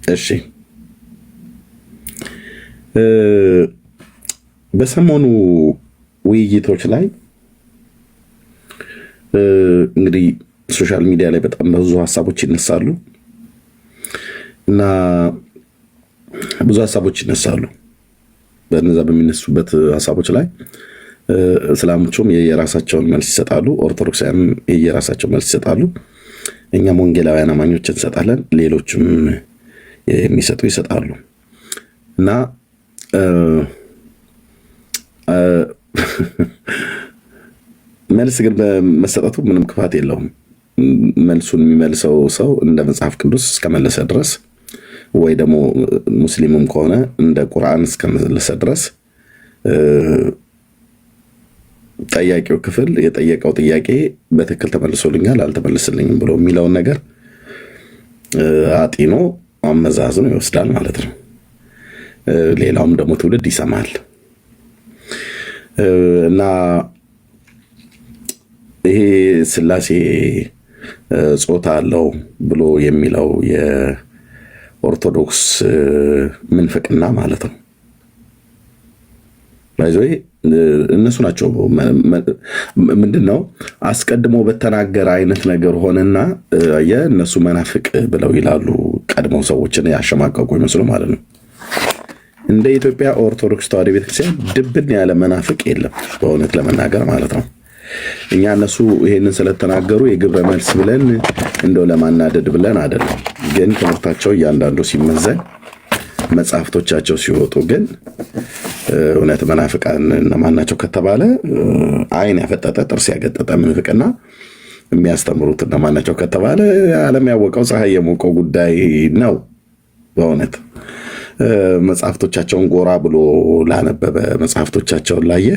እሺ በሰሞኑ ውይይቶች ላይ እንግዲህ ሶሻል ሚዲያ ላይ በጣም ብዙ ሀሳቦች ይነሳሉ እና በነዛ በሚነሱበት ሀሳቦች ላይ እስላሞቹም የራሳቸውን መልስ ይሰጣሉ፣ ኦርቶዶክሳውያን የራሳቸውን መልስ ይሰጣሉ፣ እኛም ወንጌላውያን አማኞች እንሰጣለን፣ ሌሎችም የሚሰጡ ይሰጣሉ እና መልስ ግን በመሰጠቱ ምንም ክፋት የለውም። መልሱን የሚመልሰው ሰው እንደ መጽሐፍ ቅዱስ እስከመለሰ ድረስ ወይ ደግሞ ሙስሊምም ከሆነ እንደ ቁርአን እስከመለሰ ድረስ ጠያቂው ክፍል የጠየቀው ጥያቄ በትክክል ተመልሶልኛል አልተመለስልኝም ብሎ የሚለውን ነገር አጢኖ አመዛዝኖ ይወስዳል ማለት ነው። ሌላውም ደግሞ ትውልድ ይሰማል እና ይሄ ስላሴ ጾታ አለው ብሎ የሚለው የኦርቶዶክስ ምንፍቅና ማለት ነው። ባይዘይ እነሱ ናቸው። ምንድነው አስቀድሞ በተናገረ አይነት ነገር ሆነና የእነሱ መናፍቅ ብለው ይላሉ። ቀድሞ ሰዎችን ያሸማቀቁ ይመስሉ ማለት ነው። እንደ ኢትዮጵያ ኦርቶዶክስ ተዋሕዶ ቤተክርስቲያን ድብን ያለ መናፍቅ የለም፣ በእውነት ለመናገር ማለት ነው። እኛ እነሱ ይሄንን ስለተናገሩ የግብረ መልስ ብለን እንደው ለማናደድ ብለን አይደለም። ግን ትምህርታቸው እያንዳንዱ ሲመዘን መጽሐፍቶቻቸው ሲወጡ ግን እውነት መናፍቃን እነማን ናቸው ከተባለ ዓይን ያፈጠጠ ጥርስ ያገጠጠ ምንፍቅና የሚያስተምሩት እነማን ናቸው ከተባለ ዓለም ያወቀው ፀሐይ የሞቀው ጉዳይ ነው። በእውነት መጽሐፍቶቻቸውን ጎራ ብሎ ላነበበ መጽሐፍቶቻቸውን ላየ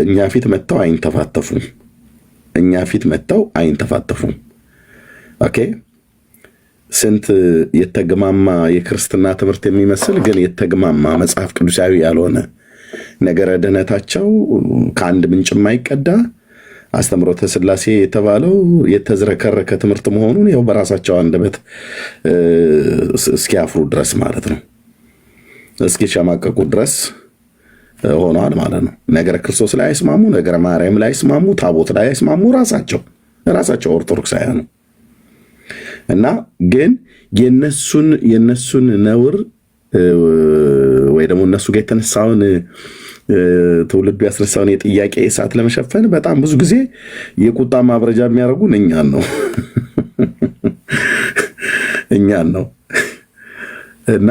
እኛ ፊት መጥተው አይንተፋተፉም። ኦኬ ስንት የተግማማ የክርስትና ትምህርት የሚመስል ግን የተግማማ መጽሐፍ ቅዱሳዊ ያልሆነ ነገረ ድህነታቸው ከአንድ ምንጭ የማይቀዳ አስተምሮተ ሥላሴ የተባለው የተዝረከረከ ትምህርት መሆኑን ያው በራሳቸው አንደበት እስኪያፍሩ ድረስ ማለት ነው፣ እስኪሸማቀቁ ድረስ ሆኗል ማለት ነው። ነገረ ክርስቶስ ላይ አይስማሙ፣ ነገረ ማርያም ላይ አይስማሙ፣ ታቦት ላይ አይስማሙ፣ ራሳቸው ኦርቶዶክሳውያኑ እና ግን የነሱን ነውር ወይ ደግሞ እነሱ ጋር የተነሳውን ትውልዱ ያስነሳውን የጥያቄ እሳት ለመሸፈን በጣም ብዙ ጊዜ የቁጣ ማብረጃ የሚያደርጉን እኛን ነው እና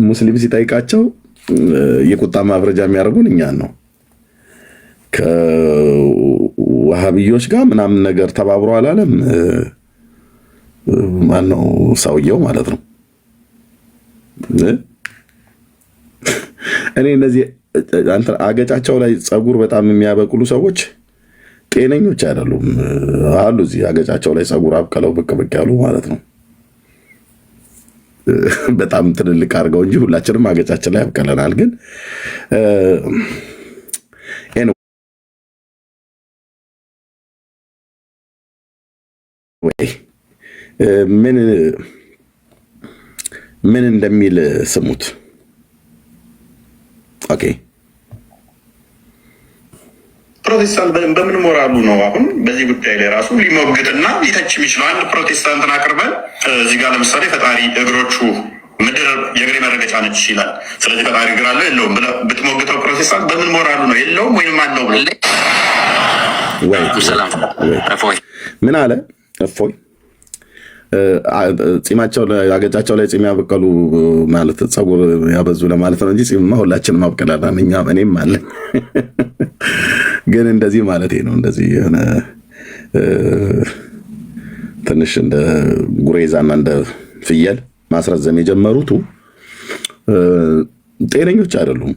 ሙስሊም ሲጠይቃቸው የቁጣ ማብረጃ የሚያደርጉን እኛን ነው። ከዋሃብዮች ጋር ምናምን ነገር ተባብሮ አላለም ማነው ሰውየው ማለት ነው። እኔ እነዚህ አገጫቸው ላይ ፀጉር በጣም የሚያበቅሉ ሰዎች ጤነኞች አይደሉም አሉ። እዚህ አገጫቸው ላይ ፀጉር አብቀለው ብቅ ያሉ ማለት ነው። በጣም ትልልቅ አድርገው እንጂ ሁላችንም አገጫችን ላይ አብቀለናል። ግን ምን እንደሚል ስሙት። ኦኬ ፕሮቴስታንት በምን ሞራሉ ነው አሁን በዚህ ጉዳይ ላይ ራሱ ሊሞግትና ሊተች የሚችለው? አንድ ፕሮቴስታንትን አቅርበን እዚህ ጋር ለምሳሌ ፈጣሪ እግሮቹ ምድር የእግሬ መረገጫ ነች ይላል። ስለዚህ ፈጣሪ እግር አለው የለውም ብትሞግተው ፕሮቴስታንት በምን ሞራሉ ነው የለውም ወይም አለው ብሎ ምን አለ? እፎይ ጺማቸው አገጫቸው ላይ ጺም ያበቀሉ ማለት ፀጉር ያበዙ ለማለት ነው እንጂ ጺምማ ሁላችንም አብቀላለን። እኔም አለ ግን እንደዚህ ማለት ነው። እንደዚህ የሆነ ትንሽ እንደ ጉሬዛና እንደ ፍየል ማስረዘም የጀመሩቱ ጤነኞች አይደሉም።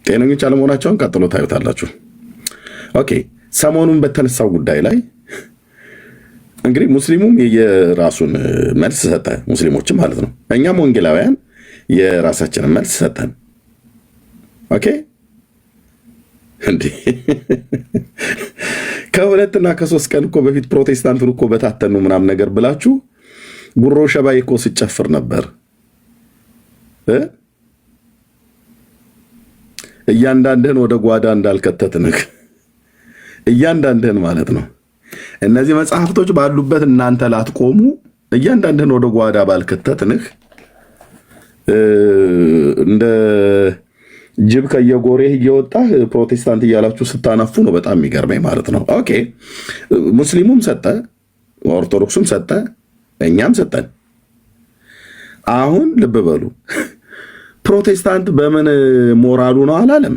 ጤነኞች አለመሆናቸውን ቀጥሎ ታዩታላችሁ። ኦኬ ሰሞኑን በተነሳው ጉዳይ ላይ እንግዲህ ሙስሊሙም የራሱን መልስ ሰጠ፣ ሙስሊሞችም ማለት ነው። እኛም ወንጌላውያን የራሳችንን መልስ ሰጠን። ኦኬ እንዴ ከሁለትና ከሶስት ቀን እኮ በፊት ፕሮቴስታንቱን እኮ በታተኑ ምናምን ነገር ብላችሁ ጉሮ ሸባይ እኮ ሲጨፍር ነበር። እያንዳንድህን ወደ ጓዳ እንዳልከተትንህ እያንዳንድህን ማለት ነው። እነዚህ መጽሐፍቶች ባሉበት እናንተ ላትቆሙ እያንዳንድህን ወደ ጓዳ ባልከተትንህ እንደ ጅብ ከየጎሬህ እየወጣህ ፕሮቴስታንት እያላችሁ ስታነፉ ነው በጣም የሚገርመኝ ማለት ነው። ኦኬ ሙስሊሙም ሰጠ፣ ኦርቶዶክሱም ሰጠ፣ እኛም ሰጠን። አሁን ልብ በሉ ፕሮቴስታንት በምን ሞራሉ ነው አላለም።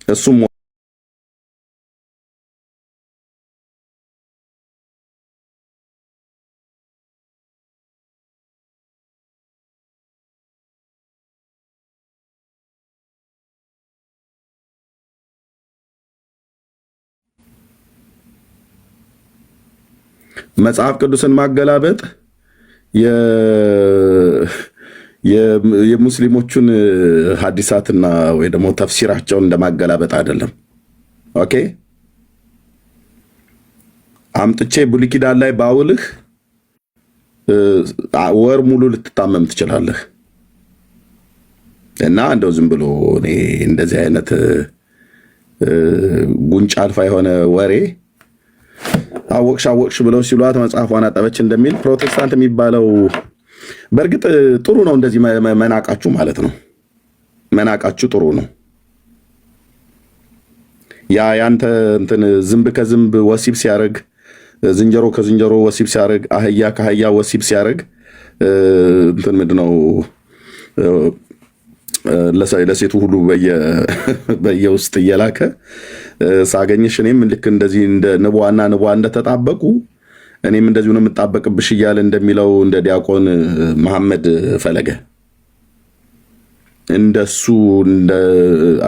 እሱም መጽሐፍ ቅዱስን ማገላበጥ የሙስሊሞቹን ሐዲሳትና ወይ ደግሞ ተፍሲራቸውን እንደማገላበጥ አይደለም። ኦኬ አምጥቼ ብሉይ ኪዳን ላይ ባውልህ ወር ሙሉ ልትታመም ትችላለህ። እና እንደው ዝም ብሎ እኔ እንደዚህ አይነት ጉንጭ አልፋ የሆነ ወሬ አወቅሽ ብለው ሲሏት መጽሐፏን አጠበች እንደሚል ፕሮቴስታንት የሚባለው በእርግጥ ጥሩ ነው። እንደዚህ መናቃችሁ ማለት ነው። መናቃችሁ ጥሩ ነው። ያንተ እንትን ዝንብ ከዝንብ ወሲብ ሲያደርግ፣ ዝንጀሮ ከዝንጀሮ ወሲብ ሲያደርግ፣ አህያ ከአህያ ወሲብ ሲያደርግ እንትን ምንድን ነው ለሴቱ ሁሉ በየውስጥ እየላከ ሳገኝሽ እኔም ልክ እንደዚህ እንደ ንቧና ንቧ እንደተጣበቁ እኔም እንደዚሁ ነው የምጣበቅብሽ እያለ እንደሚለው እንደ ዲያቆን መሐመድ ፈለገ እንደሱ እንደ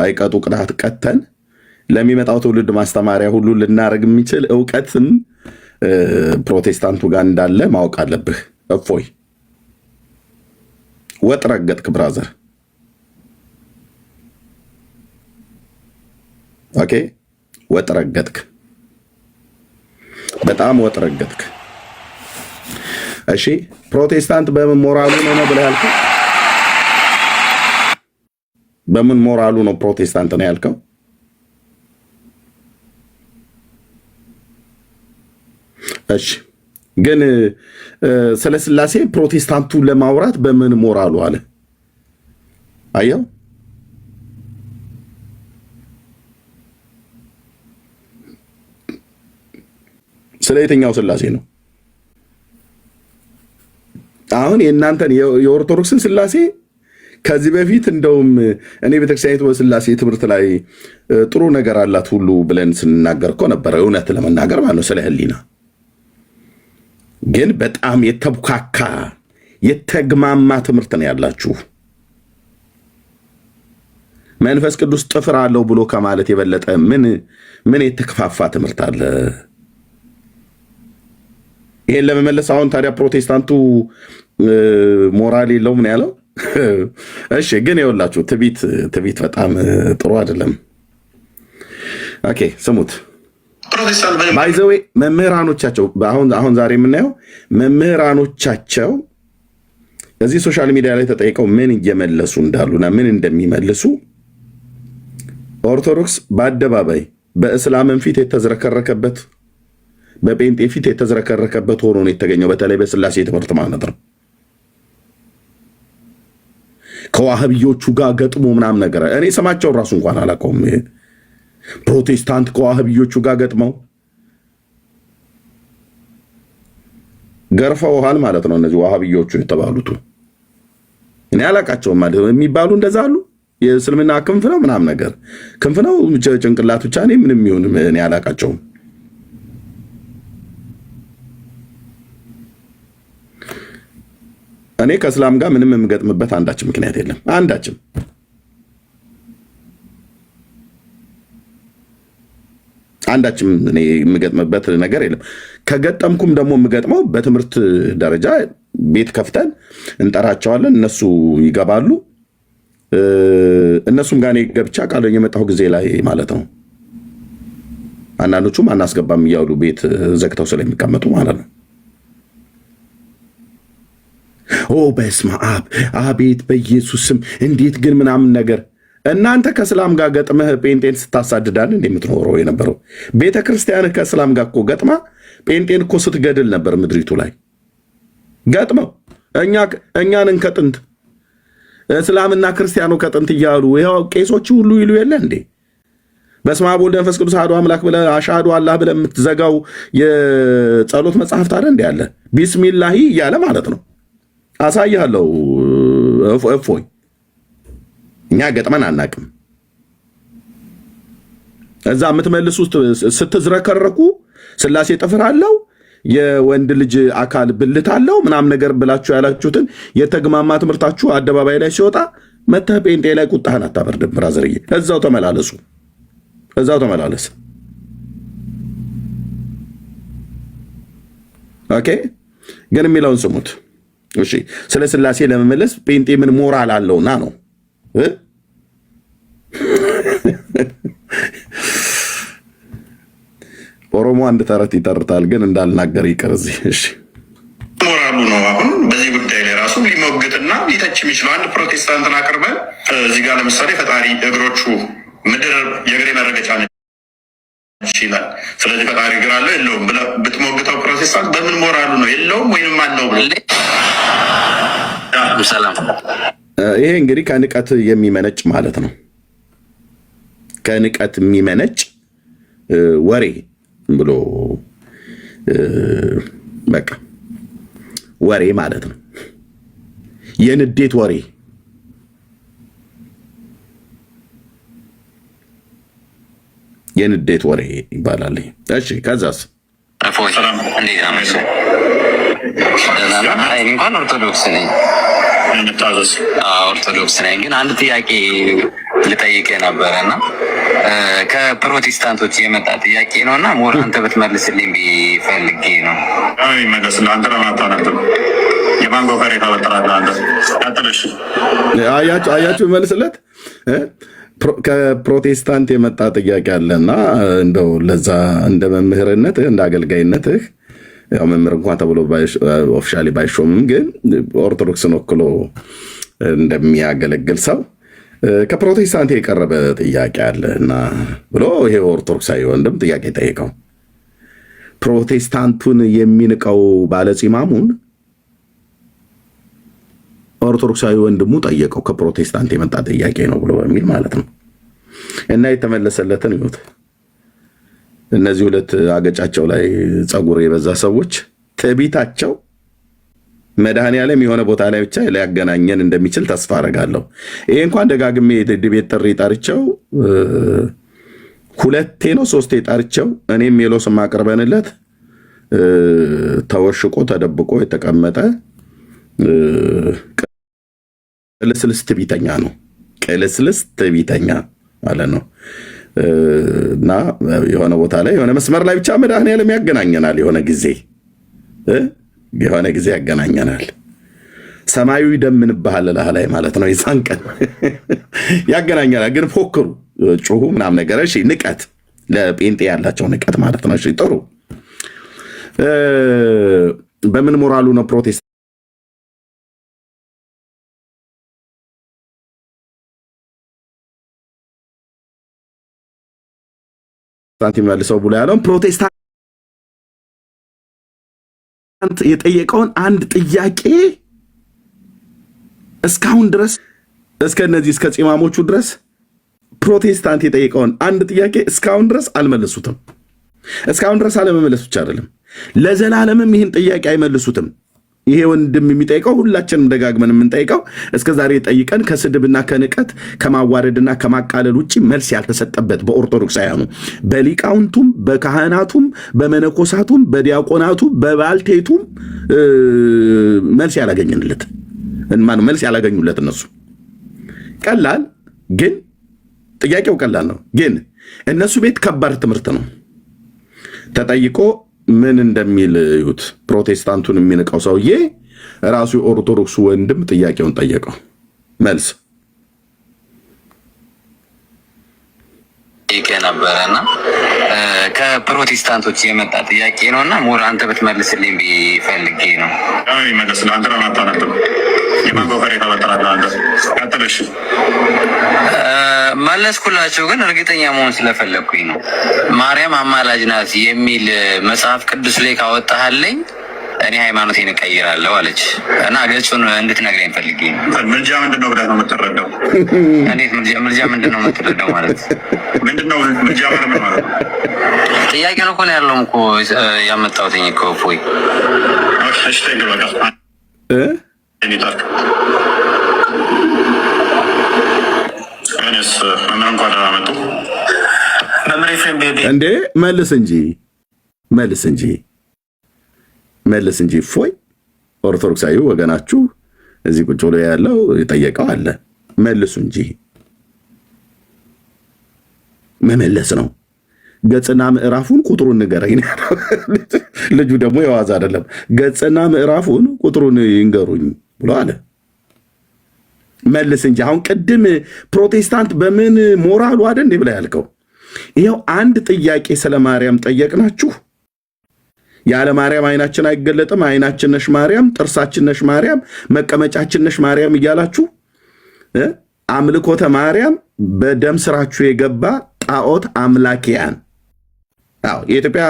አይቀጡ ቅጣት ቀተን ለሚመጣው ትውልድ ማስተማሪያ ሁሉ ልናደርግ የሚችል እውቀትም ፕሮቴስታንቱ ጋር እንዳለ ማወቅ አለብህ። እፎይ ወጥ ረገጥክ ብራዘር። ኦኬ ወጥ ረገጥክ፣ በጣም ወጥ ረገጥክ። እሺ ፕሮቴስታንት በምን ሞራሉ ነው ብለህ ያልከው? በምን ሞራሉ ነው ፕሮቴስታንት ነው ያልከው? እሺ ግን ስለ ሥላሴ ፕሮቴስታንቱ ለማውራት በምን ሞራሉ አለ? አየው ስለ የትኛው ሥላሴ ነው? አሁን የእናንተን የኦርቶዶክስን ሥላሴ ከዚህ በፊት እንደውም እኔ ቤተክርስቲያኒቱ በሥላሴ ትምህርት ላይ ጥሩ ነገር አላት ሁሉ ብለን ስንናገር እኮ ነበረ። እውነት ለመናገር ማለት ነው። ስለ ሕሊና ግን በጣም የተቡካካ የተግማማ ትምህርት ነው ያላችሁ። መንፈስ ቅዱስ ጥፍር አለው ብሎ ከማለት የበለጠ ምን የተከፋፋ ትምህርት አለ? ይሄን ለመመለስ አሁን ታዲያ ፕሮቴስታንቱ ሞራል የለውም ነው ያለው። እሺ ግን ይኸውላችሁ ትቢት በጣም ጥሩ አይደለም። ኦኬ ስሙት። ባይዘዌ መምህራኖቻቸው አሁን ዛሬ የምናየው መምህራኖቻቸው እዚህ ሶሻል ሚዲያ ላይ ተጠይቀው ምን እየመለሱ እንዳሉና ምን እንደሚመልሱ ኦርቶዶክስ በአደባባይ በእስላምን ፊት የተዝረከረከበት በጴንጤ ፊት የተዝረከረከበት ሆኖ ነው የተገኘው። በተለይ በሥላሴ ትምህርት ማለት ነው። ከዋህብዮቹ ጋር ገጥሞ ምናምን ነገር እኔ ስማቸውን ራሱ እንኳን አላውቀውም። ፕሮቴስታንት ከዋህብዮቹ ጋር ገጥመው ገርፈውሃል ማለት ነው። እነዚህ ዋህብዮቹ የተባሉት እኔ አላውቃቸውም ማለት የሚባሉ እንደዛ አሉ። የእስልምና ክንፍ ነው ምናምን ነገር ክንፍ ነው ጭንቅላት ብቻ እኔ ምንም ይሁን እኔ አላውቃቸውም። እኔ ከእስላም ጋር ምንም የምገጥምበት አንዳችም ምክንያት የለም። አንዳችም አንዳችም እኔ የምገጥምበት ነገር የለም። ከገጠምኩም ደግሞ የምገጥመው በትምህርት ደረጃ ቤት ከፍተን እንጠራቸዋለን፣ እነሱ ይገባሉ። እነሱም ጋር እኔ ገብቻ ቃል የመጣሁ ጊዜ ላይ ማለት ነው። አንዳንዶቹም አናስገባም እያሉ ቤት ዘግተው ስለሚቀመጡ ማለት ነው። ኦ በስመ አብ አቤት በኢየሱስ ስም እንዴት ግን ምናምን ነገር። እናንተ ከእስላም ጋር ገጥመህ ጴንጤን ስታሳድዳል እንደምትኖረው የነበረው ቤተ ክርስቲያንህ ከእስላም ጋር እኮ ገጥማ ጴንጤን እኮ ስትገድል ነበር ምድሪቱ ላይ ገጥመው። እኛንን ከጥንት እስላምና ክርስቲያኑ ከጥንት እያሉ ይኸው ቄሶች ሁሉ ይሉ የለ እንዴ? በስመ አብ ወወልድ ወመንፈስ ቅዱስ አሐዱ አምላክ ብለህ አሽሃዱ አላህ ብለህ የምትዘጋው የጸሎት መጽሐፍት አይደል እንዴ ያለ ቢስሚላሂ እያለ ማለት ነው። አሳያለሁ እፎይ እኛ ገጥመን አናቅም። እዛ የምትመልሱት ስትዝረከረኩ ስላሴ ጥፍር አለው የወንድ ልጅ አካል ብልት አለው ምናምን ነገር ብላችሁ ያላችሁትን የተግማማ ትምህርታችሁ አደባባይ ላይ ሲወጣ መተህ ጴንጤ ላይ ቁጣህን አታበርድም። ብራዘርዬ እዛው ተመላለሱ፣ እዛው ተመላለስ። ኦኬ ግን የሚለውን ስሙት። እሺ ስለ ስላሴ ለመመለስ ጴንጤ ምን ሞራል አለውና ነው? ኦሮሞ አንድ ተረት ይተርታል፣ ግን እንዳልናገር ይቅር እዚህ። እሺ ሞራሉ ነው አሁን በዚህ ጉዳይ ላይ ራሱ ሊሞግትና ሊተች የሚችለው አንድ ፕሮቴስታንትን አቅርበን እዚህ ጋር ለምሳሌ ፈጣሪ እግሮቹ ምድር የእግሬ መረገጫ ነች ይላል። ስለዚህ ፈጣሪ እግር አለው የለውም ብለህ ብትሞግተው ፕሮቴስታንት በምን ሞራሉ ነው የለውም ወይም አለው ብለህ ሰላም። ይሄ እንግዲህ ከንቀት የሚመነጭ ማለት ነው። ከንቀት የሚመነጭ ወሬ ብሎ በቃ ወሬ ማለት ነው። የንዴት ወሬ የንዴት ወሬ ይባላል። እሺ ከዛስ እንኳን ኦርቶዶክስ ነኝ ኦርቶዶክስ ነኝ፣ ግን አንድ ጥያቄ ልጠይቅ ነበረ እና ከፕሮቴስታንቶች የመጣ ጥያቄ ነው እና ሞር አንተ ብትመልስልኝ ቢፈልጌ ነው። ይመለስልህ አንተ ለማታነብ የማንጎ ፈሬ ታበጥራለህ አንተ ቀጥልሽ። አያችሁ መልስለት። ከፕሮቴስታንት የመጣ ጥያቄ አለና እንደው ለዛ እንደ መምህርነትህ እንደ አገልጋይነትህ ያው መምህር እንኳን ተብሎ ኦፊሻሊ ባይሾምም ግን ኦርቶዶክስን ወክሎ እንደሚያገለግል ሰው ከፕሮቴስታንት የቀረበ ጥያቄ አለ እና ብሎ ይሄ ኦርቶዶክሳዊ ወንድም ጥያቄ ጠይቀው። ፕሮቴስታንቱን የሚንቀው ባለጺማሙን ኦርቶዶክሳዊ ወንድሙ ጠየቀው። ከፕሮቴስታንት የመጣ ጥያቄ ነው ብሎ በሚል ማለት ነው። እና የተመለሰለትን ይሁት እነዚህ ሁለት አገጫቸው ላይ ጸጉር የበዛ ሰዎች ትዕቢታቸው መድኃኔዓለም የሆነ ቦታ ላይ ብቻ ሊያገናኘን እንደሚችል ተስፋ አደርጋለሁ። ይሄ እንኳን ደጋግሜ የድቤት ጥሪ ጠርቸው ሁለቴ ነው ሶስቴ ጠርቸው እኔም ሜሎስም አቅርበንለት ተወሽቆ ተደብቆ የተቀመጠ ቅልስልስ ትዕቢተኛ ነው። ቅልስልስ ትዕቢተኛ ማለት ነው። እና የሆነ ቦታ ላይ የሆነ መስመር ላይ ብቻ መድኃኔዓለም ያገናኘናል። የሆነ ጊዜ ያገናኘናል። ሰማያዊ ደምንብሃል ላህ ላይ ማለት ነው። የዛን ቀን ያገናኘናል። ግን ፎክሩ፣ ጩሁ ምናምን ነገር። እሺ ንቀት፣ ለጴንጤ ያላቸው ንቀት ማለት ነው። እሺ ጥሩ። በምን ሞራሉ ነው ፕሮቴስታንት መልሰው ብሎ ያለውን ፕሮቴስታንት የጠየቀውን አንድ ጥያቄ እስካሁን ድረስ እስከ ጺማሞቹ ድረስ ፕሮቴስታንት የጠየቀውን አንድ ጥያቄ እስካሁን ድረስ አልመለሱትም። እስካሁን ድረስ አለመመለስ ብቻ አይደለም፣ ለዘላለምም ይህን ጥያቄ አይመልሱትም። ይሄ ወንድም የሚጠይቀው ሁላችንም ደጋግመን የምንጠይቀው እስከዛሬ ጠይቀን ከስድብና ከንቀት ከማዋረድና ከማቃለል ውጭ መልስ ያልተሰጠበት በኦርቶዶክሳውያኑ በሊቃውንቱም በካህናቱም በመነኮሳቱም በዲያቆናቱም በባልቴቱም መልስ ያላገኘንለት መልስ ያላገኙለት እነሱ ቀላል ግን ጥያቄው ቀላል ነው። ግን እነሱ ቤት ከባድ ትምህርት ነው። ተጠይቆ ምን እንደሚል እዩት። ፕሮቴስታንቱን የሚንቀው ሰውዬ ራሱ የኦርቶዶክሱ ወንድም ጥያቄውን ጠየቀው። መልስ ነበረና ከፕሮቴስታንቶች የመጣ ጥያቄ ነው እና ሞር አንተ ብትመልስልኝ ፈልጌ ነው። ይመለስልህ። አንተ ነው አታነብም። የማንጎፈር የተበጠራለ አንተ ቀጥልሽ። መለስኩላቸው፣ ግን እርግጠኛ መሆን ስለፈለግኩኝ ነው። ማርያም አማላጅ ናት የሚል መጽሐፍ ቅዱስ ላይ ካወጣሃለኝ እኔ ሃይማኖቴን እቀይራለሁ አለች እና ገጹን እንድትነግረኝ ፈልጌ ነው። ምልጃ ምንድን ነው ብለህ ነው የምትረዳው? እንዴት ምልጃ ምንድን ነው የምትረዳው ማለት ምንድን ነው? ምልጃ ማለት ምን ማለት ነው? ጥያቄ ነው እኮ ነው ያለውም እኮ ያመጣሁትኝ እኮ ፎይ እሺ ተይኝ በቃ እኔስ ምን እንኳን አመጡ እንዴ መልስ እንጂ ፎይ ኦርቶዶክሳዊ ወገናችሁ እዚህ ቁጭ ብሎ ያለው የጠየቀው አለ። መልሱ እንጂ መመለስ ነው። ገጽና ምዕራፉን ቁጥሩን ንገረኝ። ልጁ ደግሞ የዋዛ አይደለም። ገጽና ምዕራፉን ቁጥሩን ይንገሩኝ ብሎ አለ። መልስ እንጂ አሁን ቅድም ፕሮቴስታንት በምን ሞራሉ አይደል እንዴ ብላ ያልከው? ይኸው አንድ ጥያቄ ስለ ማርያም ጠየቅናችሁ። ያለ ማርያም አይናችን አይገለጥም፣ አይናችን ነሽ ማርያም፣ ጥርሳችን ነሽ ማርያም፣ መቀመጫችን ነሽ ማርያም እያላችሁ አምልኮተ ማርያም በደም ስራችሁ የገባ ጣዖት አምላኪያን። አዎ የኢትዮጵያ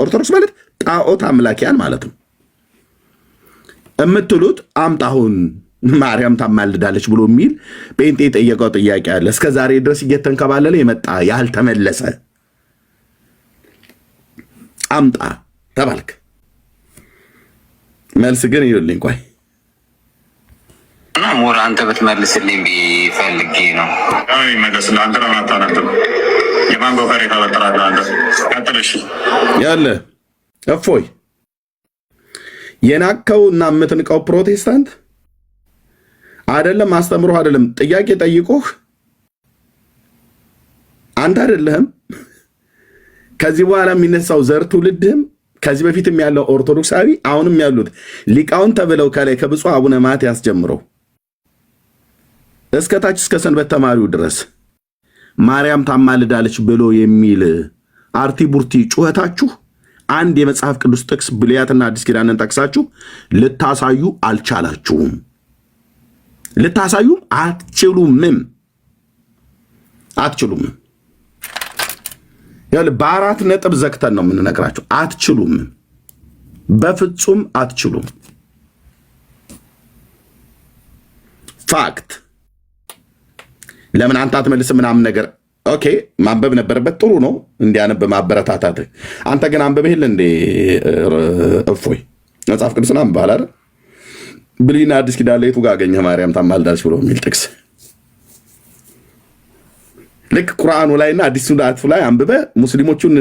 ኦርቶዶክስ ማለት ጣዖት አምላኪያን ማለት ነው የምትሉት። አምጣሁን ማርያም ታማልዳለች ብሎ የሚል ጴንጤ የጠየቀው ጥያቄ አለ። እስከ ዛሬ ድረስ እየተንከባለለ የመጣ ያልተመለሰ አምጣ ተባልክ። መልስ ግን ይልኝ ቆይ እና ሞር አንተ ብትመልስልኝ ፈልጌ ነው። ይመለስልህ። አንተ ነው አታነብም። የማንጎፈር የተበጠራለ አንተ ቀጥልሽ ያለ እፎይ የናከው እና የምትንቀው ፕሮቴስታንት አይደለም አስተምሮ አይደለም ጥያቄ ጠይቆህ አንተ አይደለህም። ከዚህ በኋላ የሚነሳው ዘር ትውልድህም ከዚህ በፊትም ያለው ኦርቶዶክሳዊ አሁንም ያሉት ሊቃውን ተብለው ከላይ ከብፁዕ አቡነ ማትያስ ጀምሮ እስከ ታች እስከ ሰንበት ተማሪው ድረስ ማርያም ታማልዳለች ብሎ የሚል አርቲ ቡርቲ ጩኸታችሁ አንድ የመጽሐፍ ቅዱስ ጥቅስ ብሉያትና አዲስ ኪዳንን ጠቅሳችሁ ልታሳዩ አልቻላችሁም። ልታሳዩም አትችሉም። በአራት ነጥብ ዘግተን ነው የምንነግራችሁ። አትችሉም፣ በፍጹም አትችሉም። ፋክት። ለምን አንተ አትመልስም ምናምን ነገር ኦኬ፣ ማንበብ ነበረበት። ጥሩ ነው እንዲያነብ ማበረታታት። አንተ ግን አንብበህ እንዴ? እፎይ መጽሐፍ ቅዱስን አንብበሃል አይደል? ብሉይና አዲስ ኪዳን ላይ የቱ ጋር አገኘህ ማርያም ታማልዳለች ብሎ የሚል ጥቅስ? ልክ ቁርአኑ ላይና አዲስ ኪዳኑ ላይ አንብበ ሙስሊሞቹን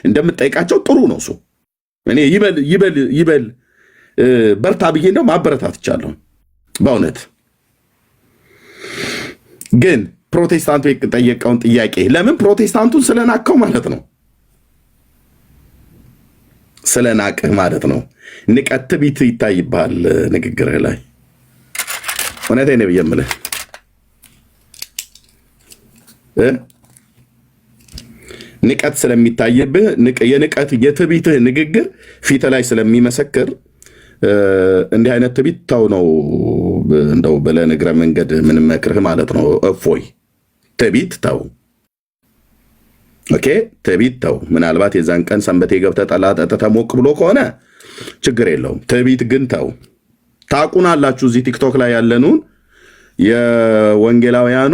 እንደምጠይቃቸው ጥሩ ነው። እሱ እኔ ይበል በርታ ብዬ እንደው ማበረታት ይቻለሁ በእውነት። ግን ፕሮቴስታንቱ የጠየቀውን ጥያቄ ለምን ፕሮቴስታንቱን ስለናቀው ማለት ነው፣ ስለናቅህ ማለት ነው። ንቀት ትዕቢት ይታይብሃል ንግግርህ ላይ። እውነቴን ነው የምልህ ንቀት ስለሚታይብህ የንቀት የትዕቢትህ ንግግር ፊት ላይ ስለሚመሰክር እንዲህ አይነት ትዕቢት ተው ነው እንደው ብለህ እግረ መንገድ ምንም መክርህ ማለት ነው። እፎይ ትዕቢት ተው። ኦኬ ትዕቢት ተው። ምናልባት የዛን ቀን ሰንበቴ ገብተህ ጠላ ጠጥተህ ሞቅ ብሎ ከሆነ ችግር የለውም። ትዕቢት ግን ተው። ታቁናላችሁ እዚህ ቲክቶክ ላይ ያለኑን የወንጌላውያኑ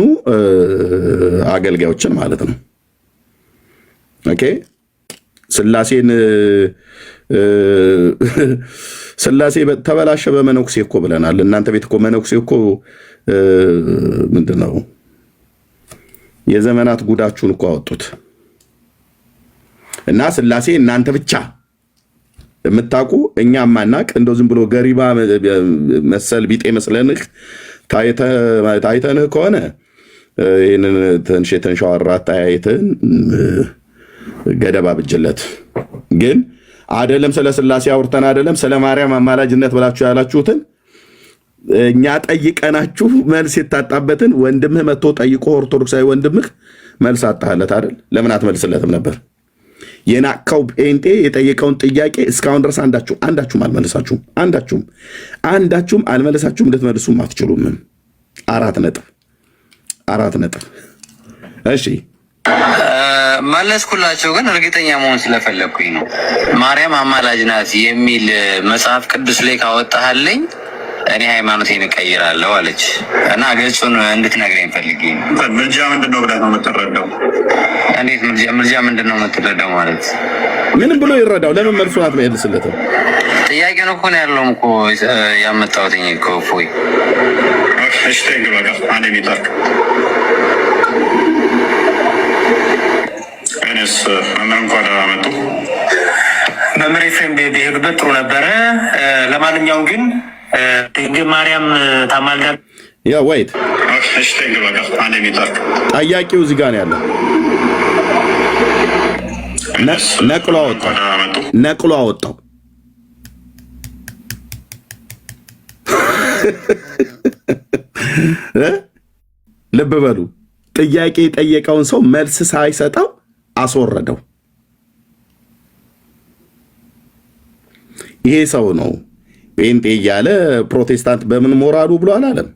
አገልጋዮችን ማለት ነው። ኦኬ ስላሴ ተበላሸ በመነኩሴ እኮ ብለናል። እናንተ ቤት እኮ መነኩሴ እኮ ምንድን ነው የዘመናት ጉዳችሁን እኮ አወጡት እና ስላሴ እናንተ ብቻ የምታውቁ እኛ ማናቅ እንደው ዝም ብሎ ገሪባ መሰል ቢጤ መስለንህ ታይተንህ ከሆነ ይህንን ትንሽ የተንሸዋራ አተያየትህን ገደባ ብጅለት። ግን አይደለም ስለ ስላሴ አውርተን አይደለም ስለ ማርያም አማላጅነት ብላችሁ ያላችሁትን እኛ ጠይቀናችሁ መልስ የታጣበትን ወንድምህ መጥቶ ጠይቆ ኦርቶዶክሳዊ ወንድምህ መልስ አጣለት አይደል? ለምን አትመልስለትም ነበር? የናቀው ጴንጤ የጠየቀውን ጥያቄ እስካሁን ድረስ አንዳችሁም አልመለሳችሁም። አንዳችሁም አልመለሳችሁም። ልትመልሱም አትችሉም። 4 ነጥብ። እሺ መለስኩላቸው፣ ግን እርግጠኛ መሆን ስለፈለግኩኝ ነው። ማርያም አማላጅ ናት የሚል መጽሐፍ ቅዱስ ላይ ካወጣህልኝ እኔ ሃይማኖቴን እቀይራለሁ አለች እና ገጹን እንድትነግረኝ ፈልጌ ነው። ምልጃ ምንድን ነው ብለህ ነው የምትረዳው? እንዴት ምልጃ ምንድን ነው የምትረዳው ማለት? ምንም ብሎ ይረዳው? ለምን መልሱን አትመልስለትም? ጥያቄ ነው እኮ ነው ያለውም እኮ ያመጣሁትኝ እኮ ፎይ። እሺ ተይኝ በቃ አንዴ ሚታርክ እኔስ መምህር እንኳን አመጡ መምህር ኤፍሬም ቢሄዱበት ጥሩ ነበረ። ለማንኛውም ግን ድንግል ማርያም ታማልዳ ያ ወይት እሺ ተይኝ በቃ አንዴ ሚታርክ ጠያቂው እዚህ ጋር ነው ያለው። ነቅሎ አወጣው። ልብ በሉ። ጥያቄ የጠየቀውን ሰው መልስ ሳይሰጠው አስወረደው። ይሄ ሰው ነው ጴንጤ እያለ ፕሮቴስታንት በምን ሞራሉ ብሎ አላለም።